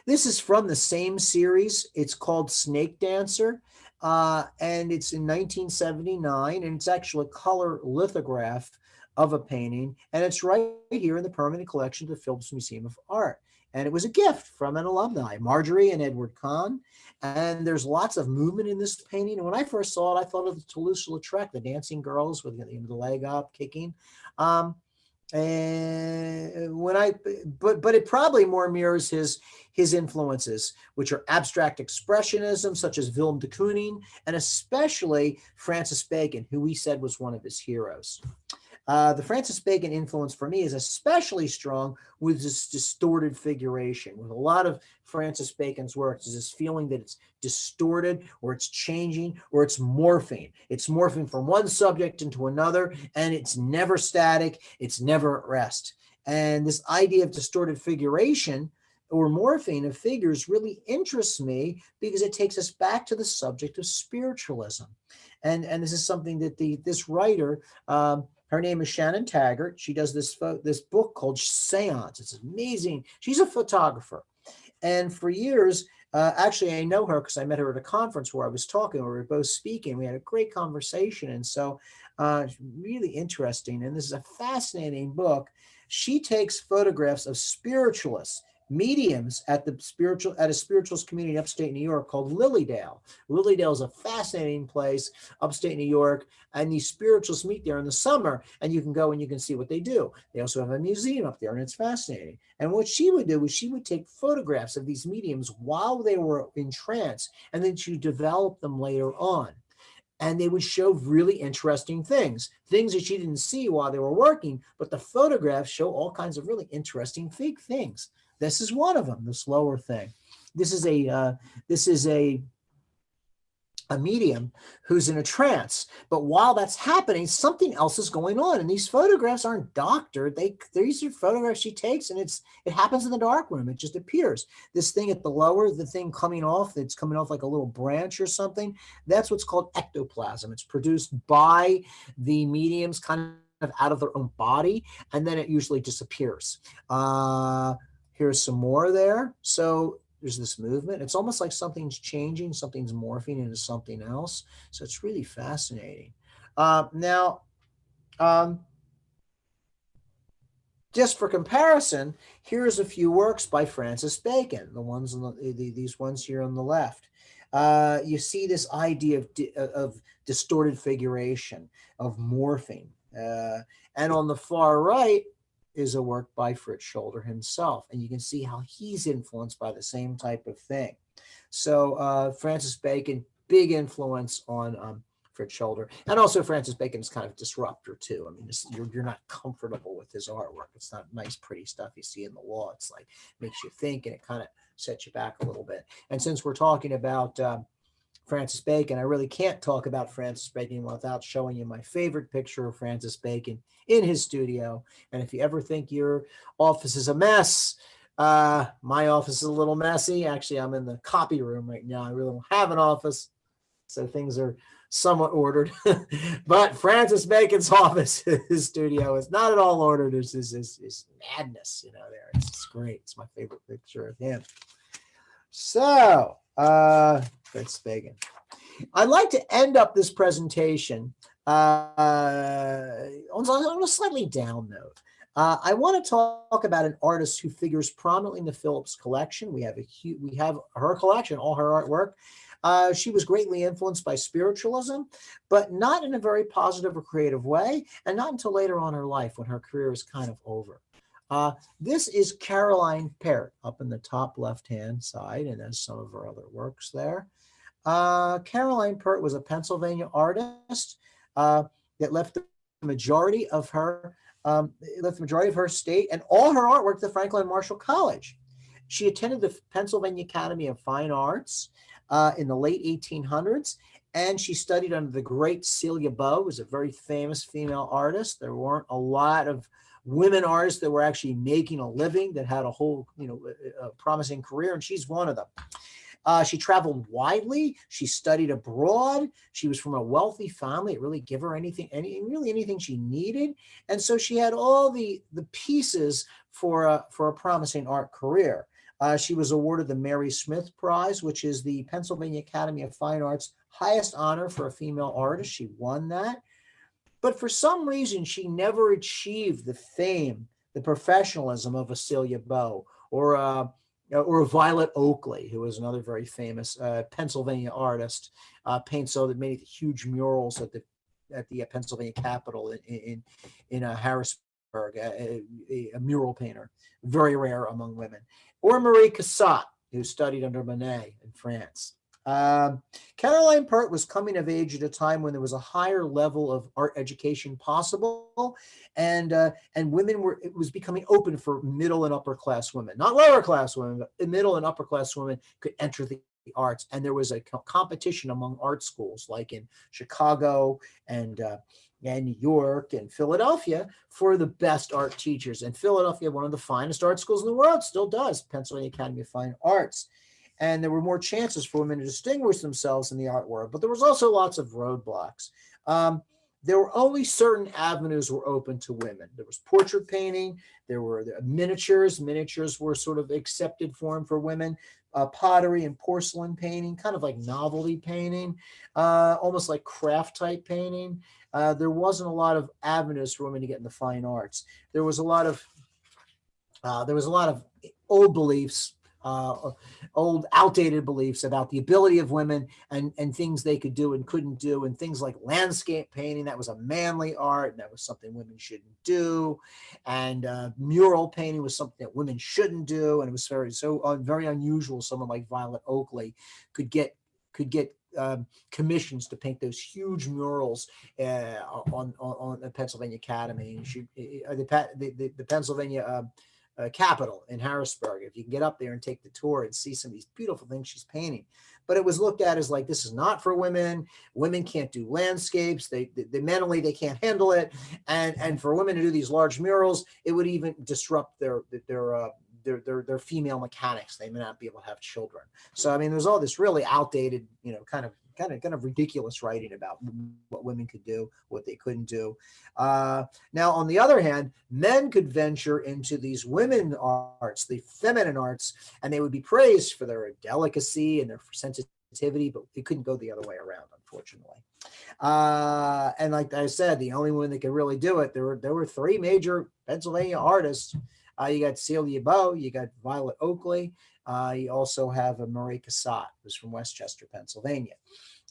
Speaker 3: This is from the same series. It's called Snake Dancer. And it's in 1979, and it's actually a color lithograph of a painting, and it's right here in the permanent collection of the Phillips Museum of Art. And it was a gift from an alumni, Marjorie and Edward Kahn. And there's lots of movement in this painting. And when I first saw it, I thought of the Toulouse-Lautrec, the dancing girls with the leg up, kicking. And but it probably more mirrors his influences, which are abstract expressionism, such as Willem de Kooning, and especially Francis Bacon, who he said was one of his heroes. The Francis Bacon influence for me is especially strong with this distorted figuration. With a lot of Francis Bacon's works is this feeling that it's distorted, or it's changing, or it's morphing. It's morphing from one subject into another, and it's never static. It's never at rest. And this idea of distorted figuration or morphing of figures really interests me, because it takes us back to the subject of spiritualism. And this is something that this writer, her name is Shannon Taggart. She does this book called Seance. It's amazing. She's a photographer. And for years, actually, I know her because I met her at a conference where I was talking, where we were both speaking. We had a great conversation. And so really interesting. And this is a fascinating book. She takes photographs of spiritualists, mediums at a spiritualist community in upstate New York called Lilydale. Lilydale is a fascinating place, upstate New York, and these spiritualists meet there in the summer, and you can go and you can see what they do. They also have a museum up there, and it's fascinating. And what she would do is she would take photographs of these mediums while they were in trance, and then she would develop them later on. And they would show really interesting things that she didn't see while they were working, but the photographs show all kinds of really interesting fake things. This is one of them, this lower thing. This is a medium who's in a trance. But while that's happening, something else is going on. And these photographs aren't doctored. These are photographs she takes, and it happens in the dark room. It just appears. This thing at the lower, the thing coming off, that's coming off like a little branch or something, that's what's called ectoplasm. It's produced by the mediums kind of out of their own body, and then it usually disappears. Here's some more there. So there's this movement. It's almost like something's changing, something's morphing into something else. So it's really fascinating. Now, just for comparison, here's a few works by Francis Bacon, the ones on these ones here on the left. You see this idea of distorted figuration, of morphing. And on the far right is a work by Fritz Scholder himself. And you can see how he's influenced by the same type of thing. So Francis Bacon, big influence on Fritz Scholder. And also Francis Bacon is kind of disruptor too. I mean, you're not comfortable with his artwork. It's not nice, pretty stuff you see in the wall. It's like, makes you think, and it kind of sets you back a little bit. And since we're talking about Francis Bacon, I really can't talk about Francis Bacon without showing you my favorite picture of Francis Bacon in his studio. And if you ever think your office is a mess, my office is a little messy. Actually, I'm in the copy room right now. I really don't have an office, so things are somewhat ordered. But Francis Bacon's office, his studio, is not at all ordered. It's his madness, you know, there. It's great. It's my favorite picture of him. So, Fritz Bacon. I'd like to end up this presentation on a slightly down note. I want to talk about an artist who figures prominently in the Phillips collection. We have her collection, all her artwork. She was greatly influenced by spiritualism, but not in a very positive or creative way, and not until later on in her life when her career is kind of over. This is Caroline Peart up in the top left-hand side, and there's some of her other works there. Caroline Peart was a Pennsylvania artist that left the majority of her state and all her artwork to Franklin Marshall College. She attended the Pennsylvania Academy of Fine Arts in the late 1800s, and she studied under the great Celia Beau, who was a very famous female artist. There weren't a lot of women artists that were actually making a living, that had a whole, a promising career, and she's one of them. She traveled widely. She studied abroad. She was from a wealthy family. It really gave her anything she needed. And so she had all the pieces for a promising art career. She was awarded the Mary Smith Prize, which is the Pennsylvania Academy of Fine Arts' highest honor for a female artist. She won that. But for some reason, she never achieved the fame, the professionalism of a Celia Beau or Violet Oakley, who was another very famous Pennsylvania artist, that made huge murals at the Pennsylvania Capitol in Harrisburg, a mural painter, very rare among women. Or Marie Cassatt, who studied under Monet in France. Caroline Peart was coming of age at a time when there was a higher level of art education possible, and it was becoming open for middle and upper class women, not lower class women, but middle and upper class women could enter the arts. And there was a competition among art schools, like in Chicago and New York and Philadelphia, for the best art teachers. And Philadelphia, one of the finest art schools in the world, still does, Pennsylvania Academy of Fine Arts. And there were more chances for women to distinguish themselves in the art world, but there was also lots of roadblocks. There were only certain avenues were open to women. There was portrait painting, there were miniatures. Miniatures were sort of accepted form for women. Pottery and porcelain painting, kind of like novelty painting, almost like craft type painting. There wasn't a lot of avenues for women to get in the fine arts. There was a lot of old beliefs, old outdated beliefs about the ability of women and things they could do and couldn't do, and things like landscape painting, that was a manly art and that was something women shouldn't do, and mural painting was something that women shouldn't do, and it was very unusual. Someone like Violet Oakley could get commissions to paint those huge murals on the Pennsylvania Academy, and the Pennsylvania Capitol in Harrisburg. If you can get up there and take the tour and see some of these beautiful things she's painting. But it was looked at as like, this is not for women. Women can't do landscapes. They mentally, they can't handle it. And for women to do these large murals, it would even disrupt their female mechanics. They may not be able to have children. So, I mean, there's all this really outdated, kind of ridiculous writing about what women could do, what they couldn't do. Now, on the other hand, men could venture into these women arts, the feminine arts, and they would be praised for their delicacy and their sensitivity, but it couldn't go the other way around, unfortunately. And like I said, the only women that could really do it, there were three major Pennsylvania artists You got Celia Bow, you got Violet Oakley. You also have Marie Cassatt, who's from Westchester, Pennsylvania.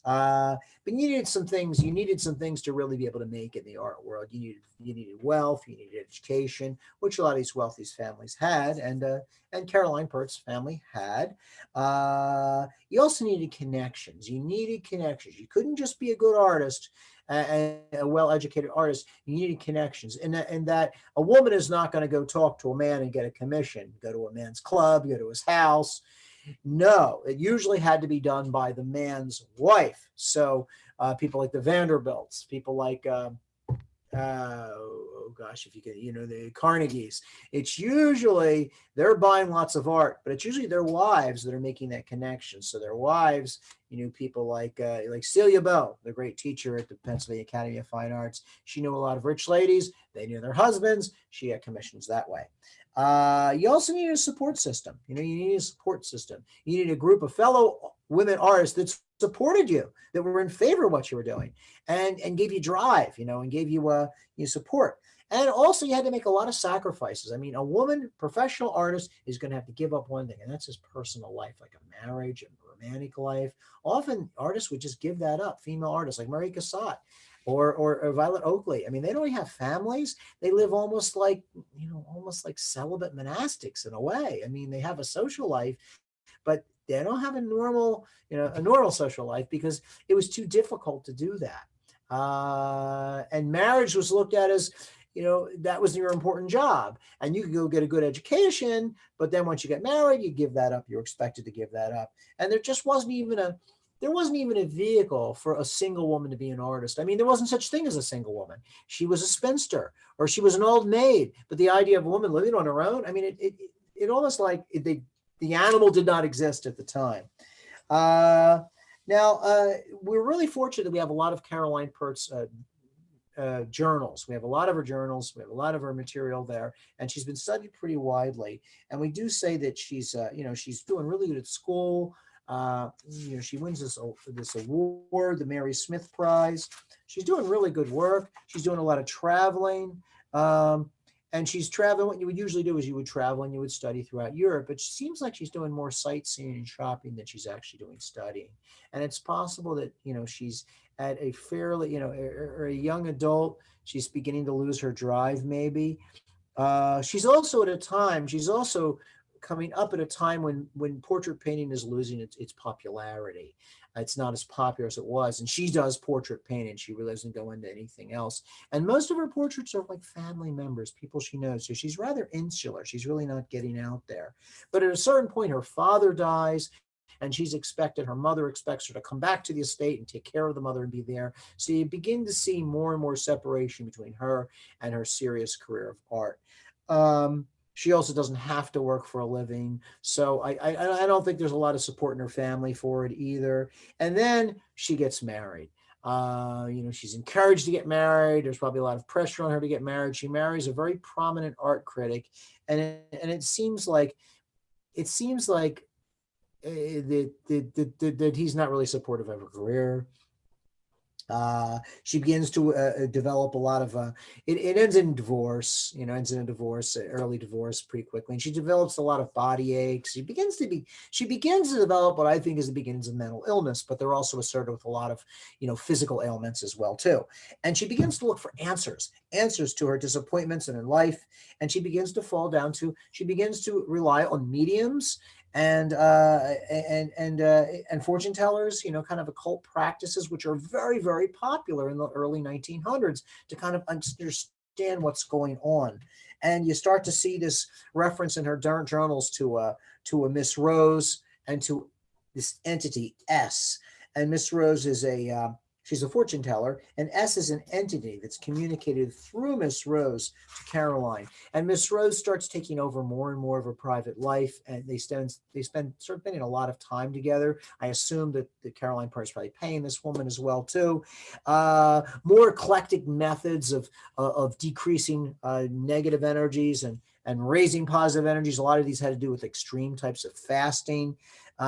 Speaker 3: But you needed some things. You needed some things to really be able to make it in the art world. You needed wealth. You needed education, which a lot of these wealthy families had, and Caroline Peart's family had. You also needed connections. You needed connections. You couldn't just be a good artist and a well-educated artist. You needed connections, and that a woman is not going to go talk to a man and get a commission. Go to a man's club. Go to his house. No, it usually had to be done by the man's wife. So people like the Vanderbilts, people like, oh gosh, if you can, the Carnegies, it's usually they're buying lots of art, but it's usually their wives that are making that connection. So their wives, people like Celia Bow, the great teacher at the Pennsylvania Academy of Fine Arts. She knew a lot of rich ladies. They knew their husbands. She had commissions that way. You also need a support system. You need a support system. You need a group of fellow women artists that supported you, that were in favor of what you were doing, and gave you drive, and gave you support. And also you had to make a lot of sacrifices. I mean, a woman, professional artist, is going to have to give up one thing, and that's his personal life, like a marriage, a romantic life. Often artists would just give that up. Female artists like Marie Cassatt or Violet Oakley. I mean, they don't even have families. They live almost like celibate monastics in a way. I mean, they have a social life, but they don't have a normal social life because it was too difficult to do that. And marriage was looked at as, that was your important job, and you could go get a good education, but then once you get married, you give that up. You're expected to give that up. And there wasn't even a vehicle for a single woman to be an artist. I mean, there wasn't such thing as a single woman. She was a spinster, or she was an old maid. But the idea of a woman living on her own, I mean, it almost like the animal did not exist at the time. Now, we're really fortunate that we have a lot of Caroline Peart's journals. We have a lot of her journals. We have a lot of her material there, and she's been studied pretty widely. And we do say that she's doing really good at school. She wins this award, the Mary Smith Prize. She's doing really good work. She's doing a lot of traveling. And she's traveling. What you would usually do is you would travel and you would study throughout Europe, but it seems like she's doing more sightseeing and shopping than she's actually doing studying. And it's possible that, she's at a fairly, or a young adult, she's beginning to lose her drive maybe. She's also coming up at a time when portrait painting is losing its popularity. It's not as popular as it was. And she does portrait painting. She really doesn't go into anything else. And most of her portraits are like family members, people she knows. So she's rather insular. She's really not getting out there. But at a certain point, her father dies, and her mother expects her to come back to the estate and take care of the mother and be there. So you begin to see more and more separation between her and her serious career of art. She also doesn't have to work for a living. So I don't think there's a lot of support in her family for it either. And then she gets married. She's encouraged to get married. There's probably a lot of pressure on her to get married. She marries a very prominent art critic. And it seems like that he's not really supportive of her career. She begins to develop a lot of, it ends in divorce, early divorce pretty quickly. And she develops a lot of body aches. She begins to develop what I think is the beginnings of mental illness, but they're also associated with a lot of, physical ailments as well too. And she begins to look for answers to her disappointments in her life. And she begins to rely on mediums and fortune tellers, kind of occult practices, which are very, very popular in the early 1900s to kind of understand what's going on. And you start to see this reference in her journals to a Miss Rose and to this entity S. And Miss Rose is she's a fortune teller, and S is an entity that's communicated through Miss Rose to Caroline. And Miss Rose starts taking over more and more of her private life, and they start spending a lot of time together. I assume that Caroline Peart is probably paying this woman as well too. More eclectic methods of decreasing negative energies and raising positive energies. A lot of these had to do with extreme types of fasting.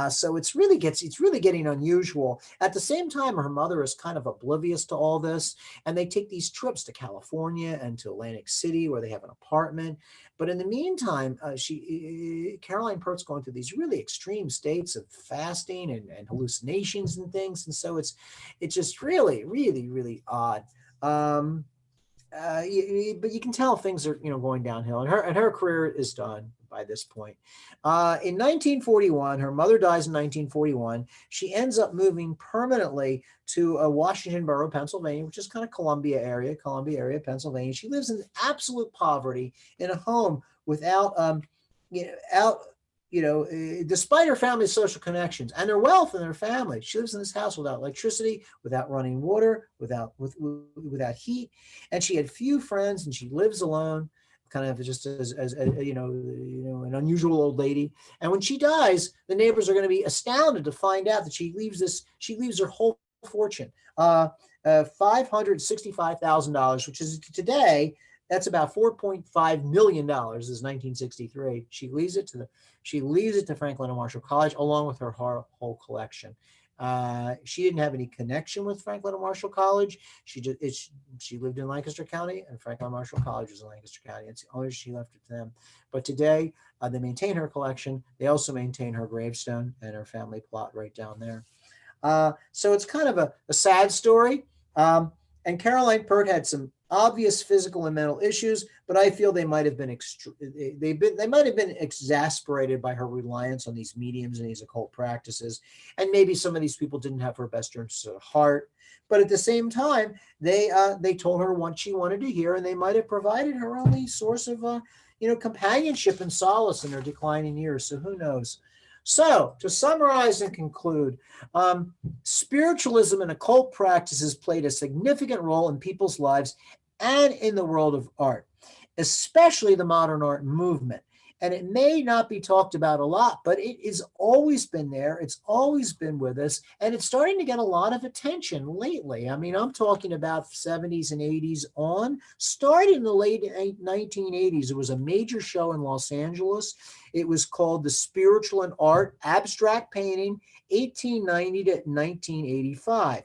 Speaker 3: So it's really getting unusual. At the same time, her mother is kind of oblivious to all this, and they take these trips to California and to Atlantic City where they have an apartment. But in the meantime, Caroline Peart's going through these really extreme states of fasting and hallucinations and things, and so it's just really, really, really odd. But you can tell things are going downhill, and her career is done by this point. In 1941, her mother dies in 1941. She ends up moving permanently to Washington Borough, Pennsylvania, which is kind of Columbia area, Pennsylvania. She lives in absolute poverty in a home without, despite her family's social connections and their wealth and their family. She lives in this house without electricity, without running water, without heat, and she had few friends, and she lives alone, kind of just as an unusual old lady. And when she dies, the neighbors are going to be astounded to find out that she leaves her whole fortune, $565,000, which is today, that's about $4.5 million. This is 1963. She leaves it to Franklin and Marshall College along with her whole collection. She didn't have any connection with Franklin and Marshall College. She lived in Lancaster County, and Franklin and Marshall College was in Lancaster County. It's the only reason she left it to them. But today, they maintain her collection. They also maintain her gravestone and her family plot right down there. So it's kind of a sad story. And Caroline Peart had some obvious physical and mental issues, but I feel they might have been exasperated by her reliance on these mediums and these occult practices, and maybe some of these people didn't have her best interests at heart. But at the same time, they told her what she wanted to hear, and they might have provided her only source of companionship and solace in her declining years. So who knows? So to summarize and conclude, spiritualism and occult practices played a significant role in people's lives and in the world of art, especially the modern art movement. And it may not be talked about a lot, but it has always been there. It's always been with us, and it's starting to get a lot of attention lately. I mean, I'm talking about 70s and 80s on. Starting in the late 1980s, there was a major show in Los Angeles. It was called The Spiritual and Art Abstract Painting, 1890 to 1985.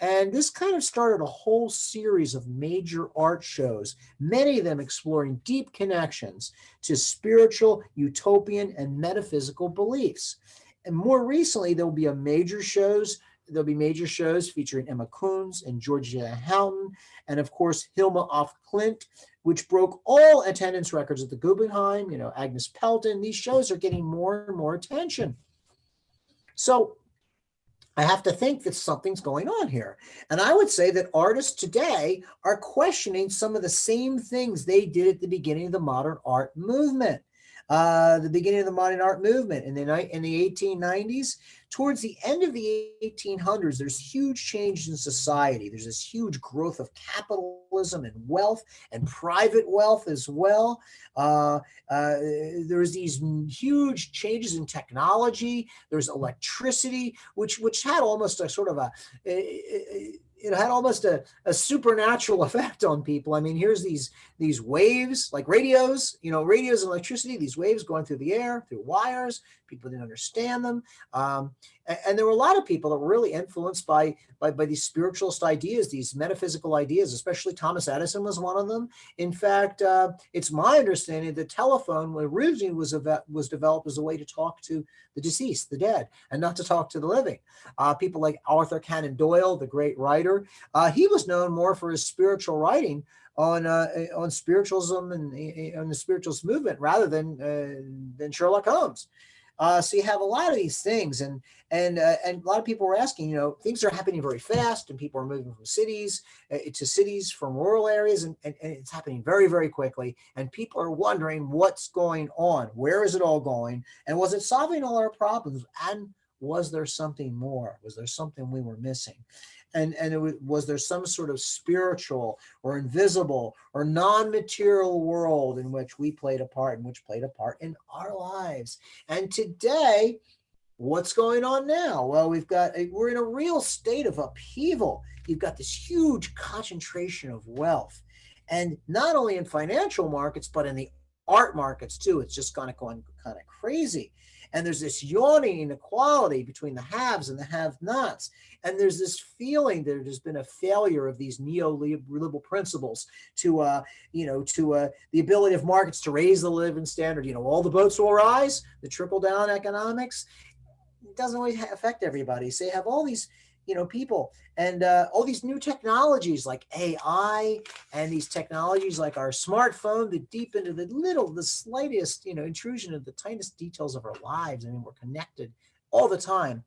Speaker 3: And this kind of started a whole series of major art shows, many of them exploring deep connections to spiritual, utopian, and metaphysical beliefs. And more recently, there'll be major shows featuring Emma Coons and Georgiana Hounton, and of course, Hilma af Klint, which broke all attendance records at the Guggenheim, Agnes Pelton. These shows are getting more and more attention. So I have to think that something's going on here. And I would say that artists today are questioning some of the same things they did at the beginning of the modern art movement. In the 1890s, towards the end of the 1800s, there's huge changes in society. There's this huge growth of capitalism and wealth and private wealth as well. There's these huge changes in technology. There's electricity, which had almost a sort of it had almost a supernatural effect on people. I mean, here's these waves, like radios, radios and electricity, these waves going through the air, through wires. People didn't understand them. And there were a lot of people that were really influenced by these spiritualist ideas, these metaphysical ideas, especially Thomas Edison was one of them. In fact, it's my understanding that telephone originally was developed as a way to talk to the deceased, the dead, and not to talk to the living. People like Arthur Conan Doyle, the great writer, he was known more for his spiritual writing on spiritualism and on the spiritualist movement rather than Sherlock Holmes. So you have a lot of these things, and a lot of people were asking, things are happening very fast, and people are moving from cities to cities from rural areas, and it's happening very, very quickly. And people are wondering what's going on, where is it all going, and was it solving all our problems, and was there something more? Was there something we were missing? And was there some sort of spiritual or invisible or non-material world in which we played a part, and which played a part in our lives? And today, what's going on now? Well, we're in a real state of upheaval. You've got this huge concentration of wealth, and not only in financial markets, but in the art markets too. It's just going kind of crazy. And there's this yawning inequality between the haves and the have-nots. And there's this feeling that there's been a failure of these neoliberal principles to, the ability of markets to raise the living standard. All the boats will rise, the trickle-down economics. It doesn't always affect everybody. So you have all these people and all these new technologies like AI and these technologies like our smartphone that deep into the slightest, intrusion of the tiniest details of our lives. I mean, we're connected all the time.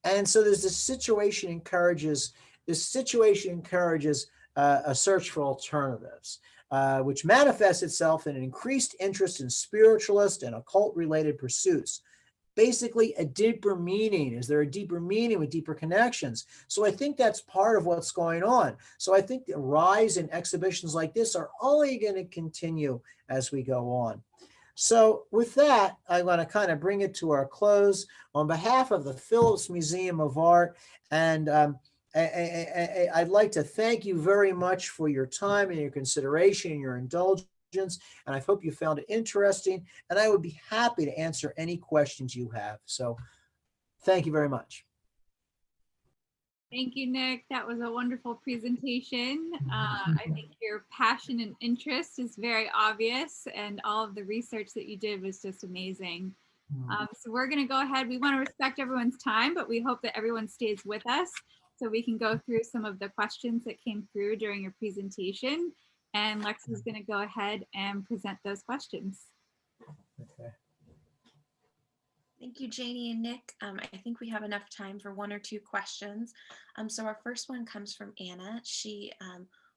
Speaker 3: And so there's this situation encourages a search for alternatives, which manifests itself in an increased interest in spiritualist and occult related pursuits. Basically a deeper meaning. Is there a deeper meaning with deeper connections? So I think that's part of what's going on. So I think the rise in exhibitions like this are only going to continue as we go on. So with that, I want to kind of bring it to our close. On behalf of the Phillips Museum of Art, and I'd like to thank you very much for your time and your consideration and your indulgence. And I hope you found it interesting, and I would be happy to answer any questions you have. So thank you very much.
Speaker 1: Thank you, Nick. That was a wonderful presentation. I think your passion and interest is very obvious, and all of the research that you did was just amazing. So we're going to go ahead. We want to respect everyone's time, but we hope that everyone stays with us so we can go through some of the questions that came through during your presentation. And Lex is going to go ahead and present those questions.
Speaker 2: Okay.
Speaker 4: Thank you, Janie and Nick. I think we have enough time for one or two questions. So our first one comes from Anna. She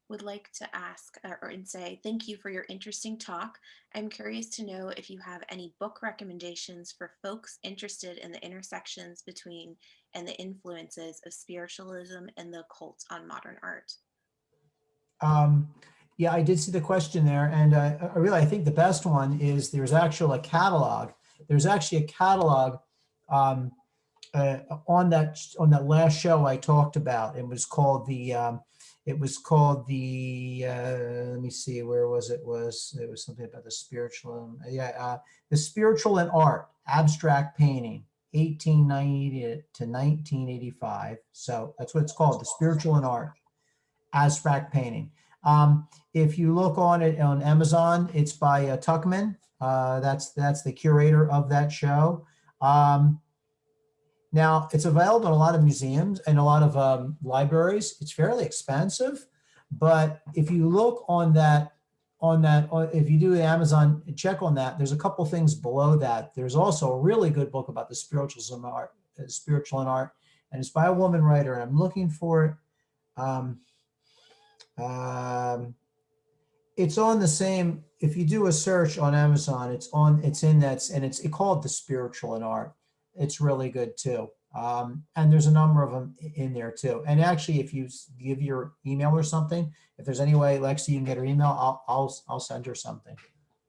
Speaker 4: would like to ask and say, thank you for your interesting talk. I'm curious to know if you have any book recommendations for folks interested in the intersections between and the influences of spiritualism and the occult on modern art.
Speaker 2: Yeah, I did see the question there, and I think the best one is there's actually a catalog. There's actually a catalog on that last show I talked about. It was called the let me see, where was it? It was something about the spiritual. The Spiritual and Art, Abstract Painting, 1890 to 1985. So that's what it's called, the Spiritual and Art, Abstract Painting. If you look on it on Amazon, it's by Tuckman. That's the curator of that show. Now it's available in a lot of museums and a lot of libraries. It's fairly expensive, but if you look on that, if you do the Amazon, check on that. There's a couple things below that. There's also a really good book about the spiritual and art, and it's by a woman writer. And I'm looking for it. It's on the same, if you do a search on Amazon, it's in that, and it's called The Spiritual and Art. It's really good too. And there's a number of them in there too. And actually, if you give your email or something, if there's any way, Lexi, you can get her email, I'll send her something.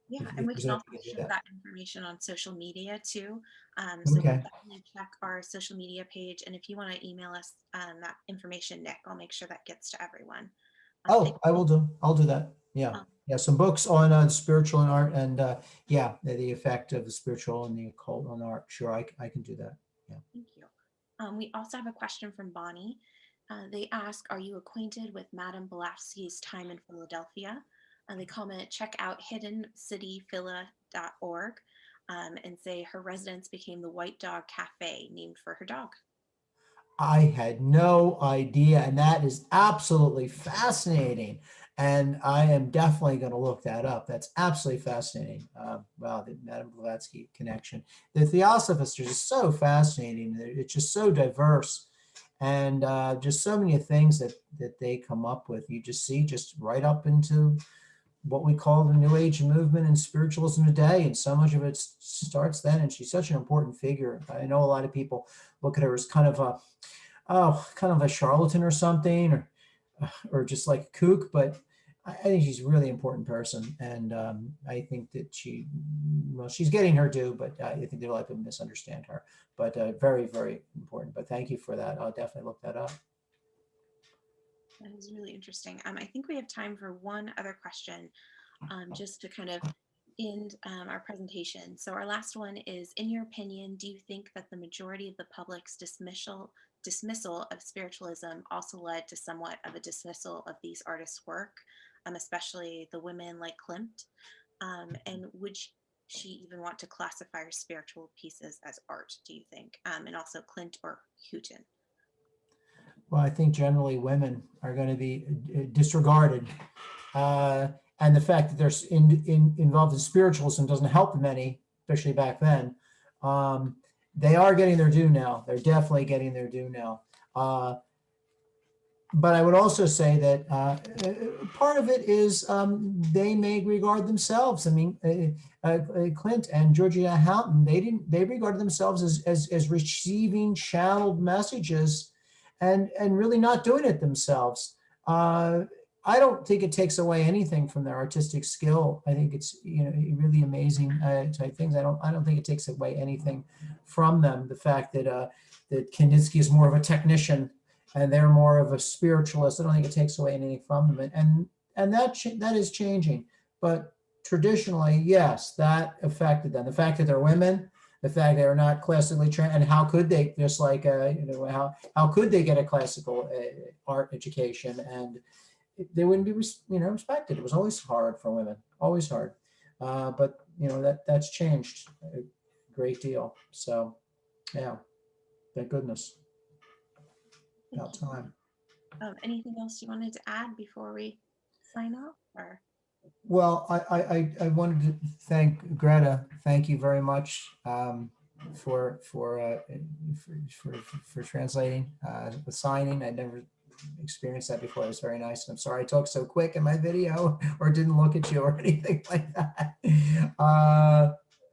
Speaker 4: Yeah, and we can also share that information on social media too. So
Speaker 2: Okay.
Speaker 4: definitely check our social media page. And if you want to email us that information, Nick, I'll make sure that gets to everyone.
Speaker 2: I'll do that. Yeah. Yeah. Some books on spiritual and art, and yeah, the effect of the spiritual and the occult on art. Sure, I can do that. Yeah.
Speaker 4: Thank you. We also have a question from Bonnie. They ask, are you acquainted with Madame Blavatsky's time in Philadelphia? And they comment, check out hiddencityphila.org and say her residence became the White Dog Cafe, named for her dog.
Speaker 2: I had no idea, and that is absolutely fascinating. And I am definitely going to look that up. That's absolutely fascinating. Wow, the Madame Blavatsky connection. The Theosophists are just so fascinating. It's just so diverse, and just so many things that they come up with. You just see just right up into what we call the New Age movement and spiritualism today, and so much of it starts then. And she's such an important figure. I know a lot of people look at her as kind of a charlatan or something, or just like a kook, but I think she's a really important person, and I think that she's getting her due, but I think there are a lot of people misunderstand her. But very, very important. But thank you for that. I'll definitely look that up.
Speaker 4: That is really interesting. I think we have time for one other question, just to kind of in our presentation. So our last one is, in your opinion, do you think that the majority of the public's dismissal of spiritualism also led to somewhat of a dismissal of these artists' work, especially the women like Klimt? And would she even want to classify her spiritual pieces as art, do you think? And also Klimt or Houten?
Speaker 2: Well, I think generally women are going to be disregarded. And the fact that they're involved in spiritualism doesn't help them any, especially back then. They are getting their due now. They're definitely getting their due now. But I would also say that part of it is they may regard themselves. I mean, Klimt and Georgiana Hounton, they regarded themselves as receiving channeled messages and really not doing it themselves. I don't think it takes away anything from their artistic skill. I think it's, you know, really amazing type things. I don't think it takes away anything from them. The fact that that Kandinsky is more of a technician and they're more of a spiritualist, I don't think it takes away anything from them. And that is changing. But traditionally, yes, that affected them. The fact that they're women, the fact they're not classically trained, and how could they, just like you know, how could they get a classical art education and they wouldn't be, you know, respected. It was always hard for women, always hard. But you know, that's changed a great deal. So yeah, thank goodness. About time.
Speaker 4: Anything else you wanted to add before we sign off? Or?
Speaker 2: Well, I wanted to thank Greta. Thank you very much for translating the signing. I never experienced that before. It was very nice. I'm sorry I talked so quick in my video or didn't look at you or anything like that.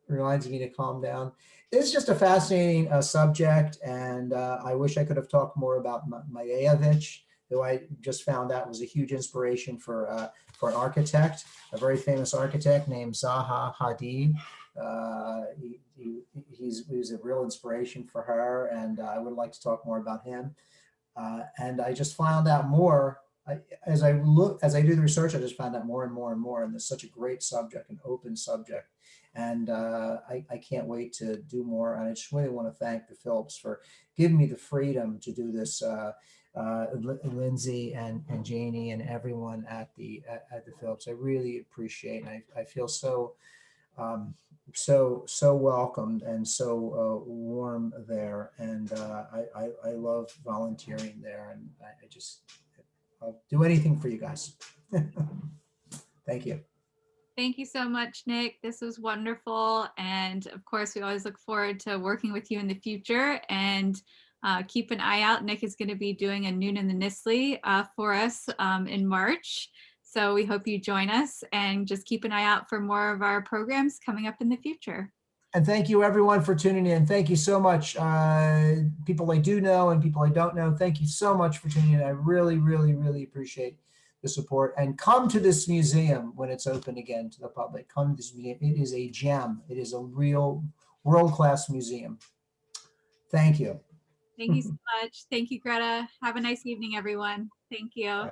Speaker 2: Reminds me to calm down. It's just a fascinating subject, and I wish I could have talked more about Malevich, who I just found out was a huge inspiration for an architect, a very famous architect named Zaha Hadid. He's a real inspiration for her, and I would like to talk more about him. And I just found out more as I do the research. I just found out more and more and more, and it's such a great subject, an open subject, and I can't wait to do more. And I just really want to thank the Phillips for giving me the freedom to do this. Lindsay and Janie and everyone at the Phillips, I really appreciate, and I feel so welcomed and so warm there, and I love volunteering there, and I'll do anything for you guys. Thank you.
Speaker 1: Thank you so much, Nick. This was wonderful, and of course we always look forward to working with you in the future, and keep an eye out. Nick is going to be doing a Noon in the Nistley for us in March. So we hope you join us, and just keep an eye out for more of our programs coming up in the future.
Speaker 2: And thank you everyone for tuning in. Thank you so much. People I do know and people I don't know, thank you so much for tuning in. I really, really, really appreciate the support. And come to this museum when it's open again to the public. Come to this museum. It is a gem. It is a real world-class museum. Thank you.
Speaker 1: Thank you so much. Thank you, Greta. Have a nice evening, everyone. Thank you.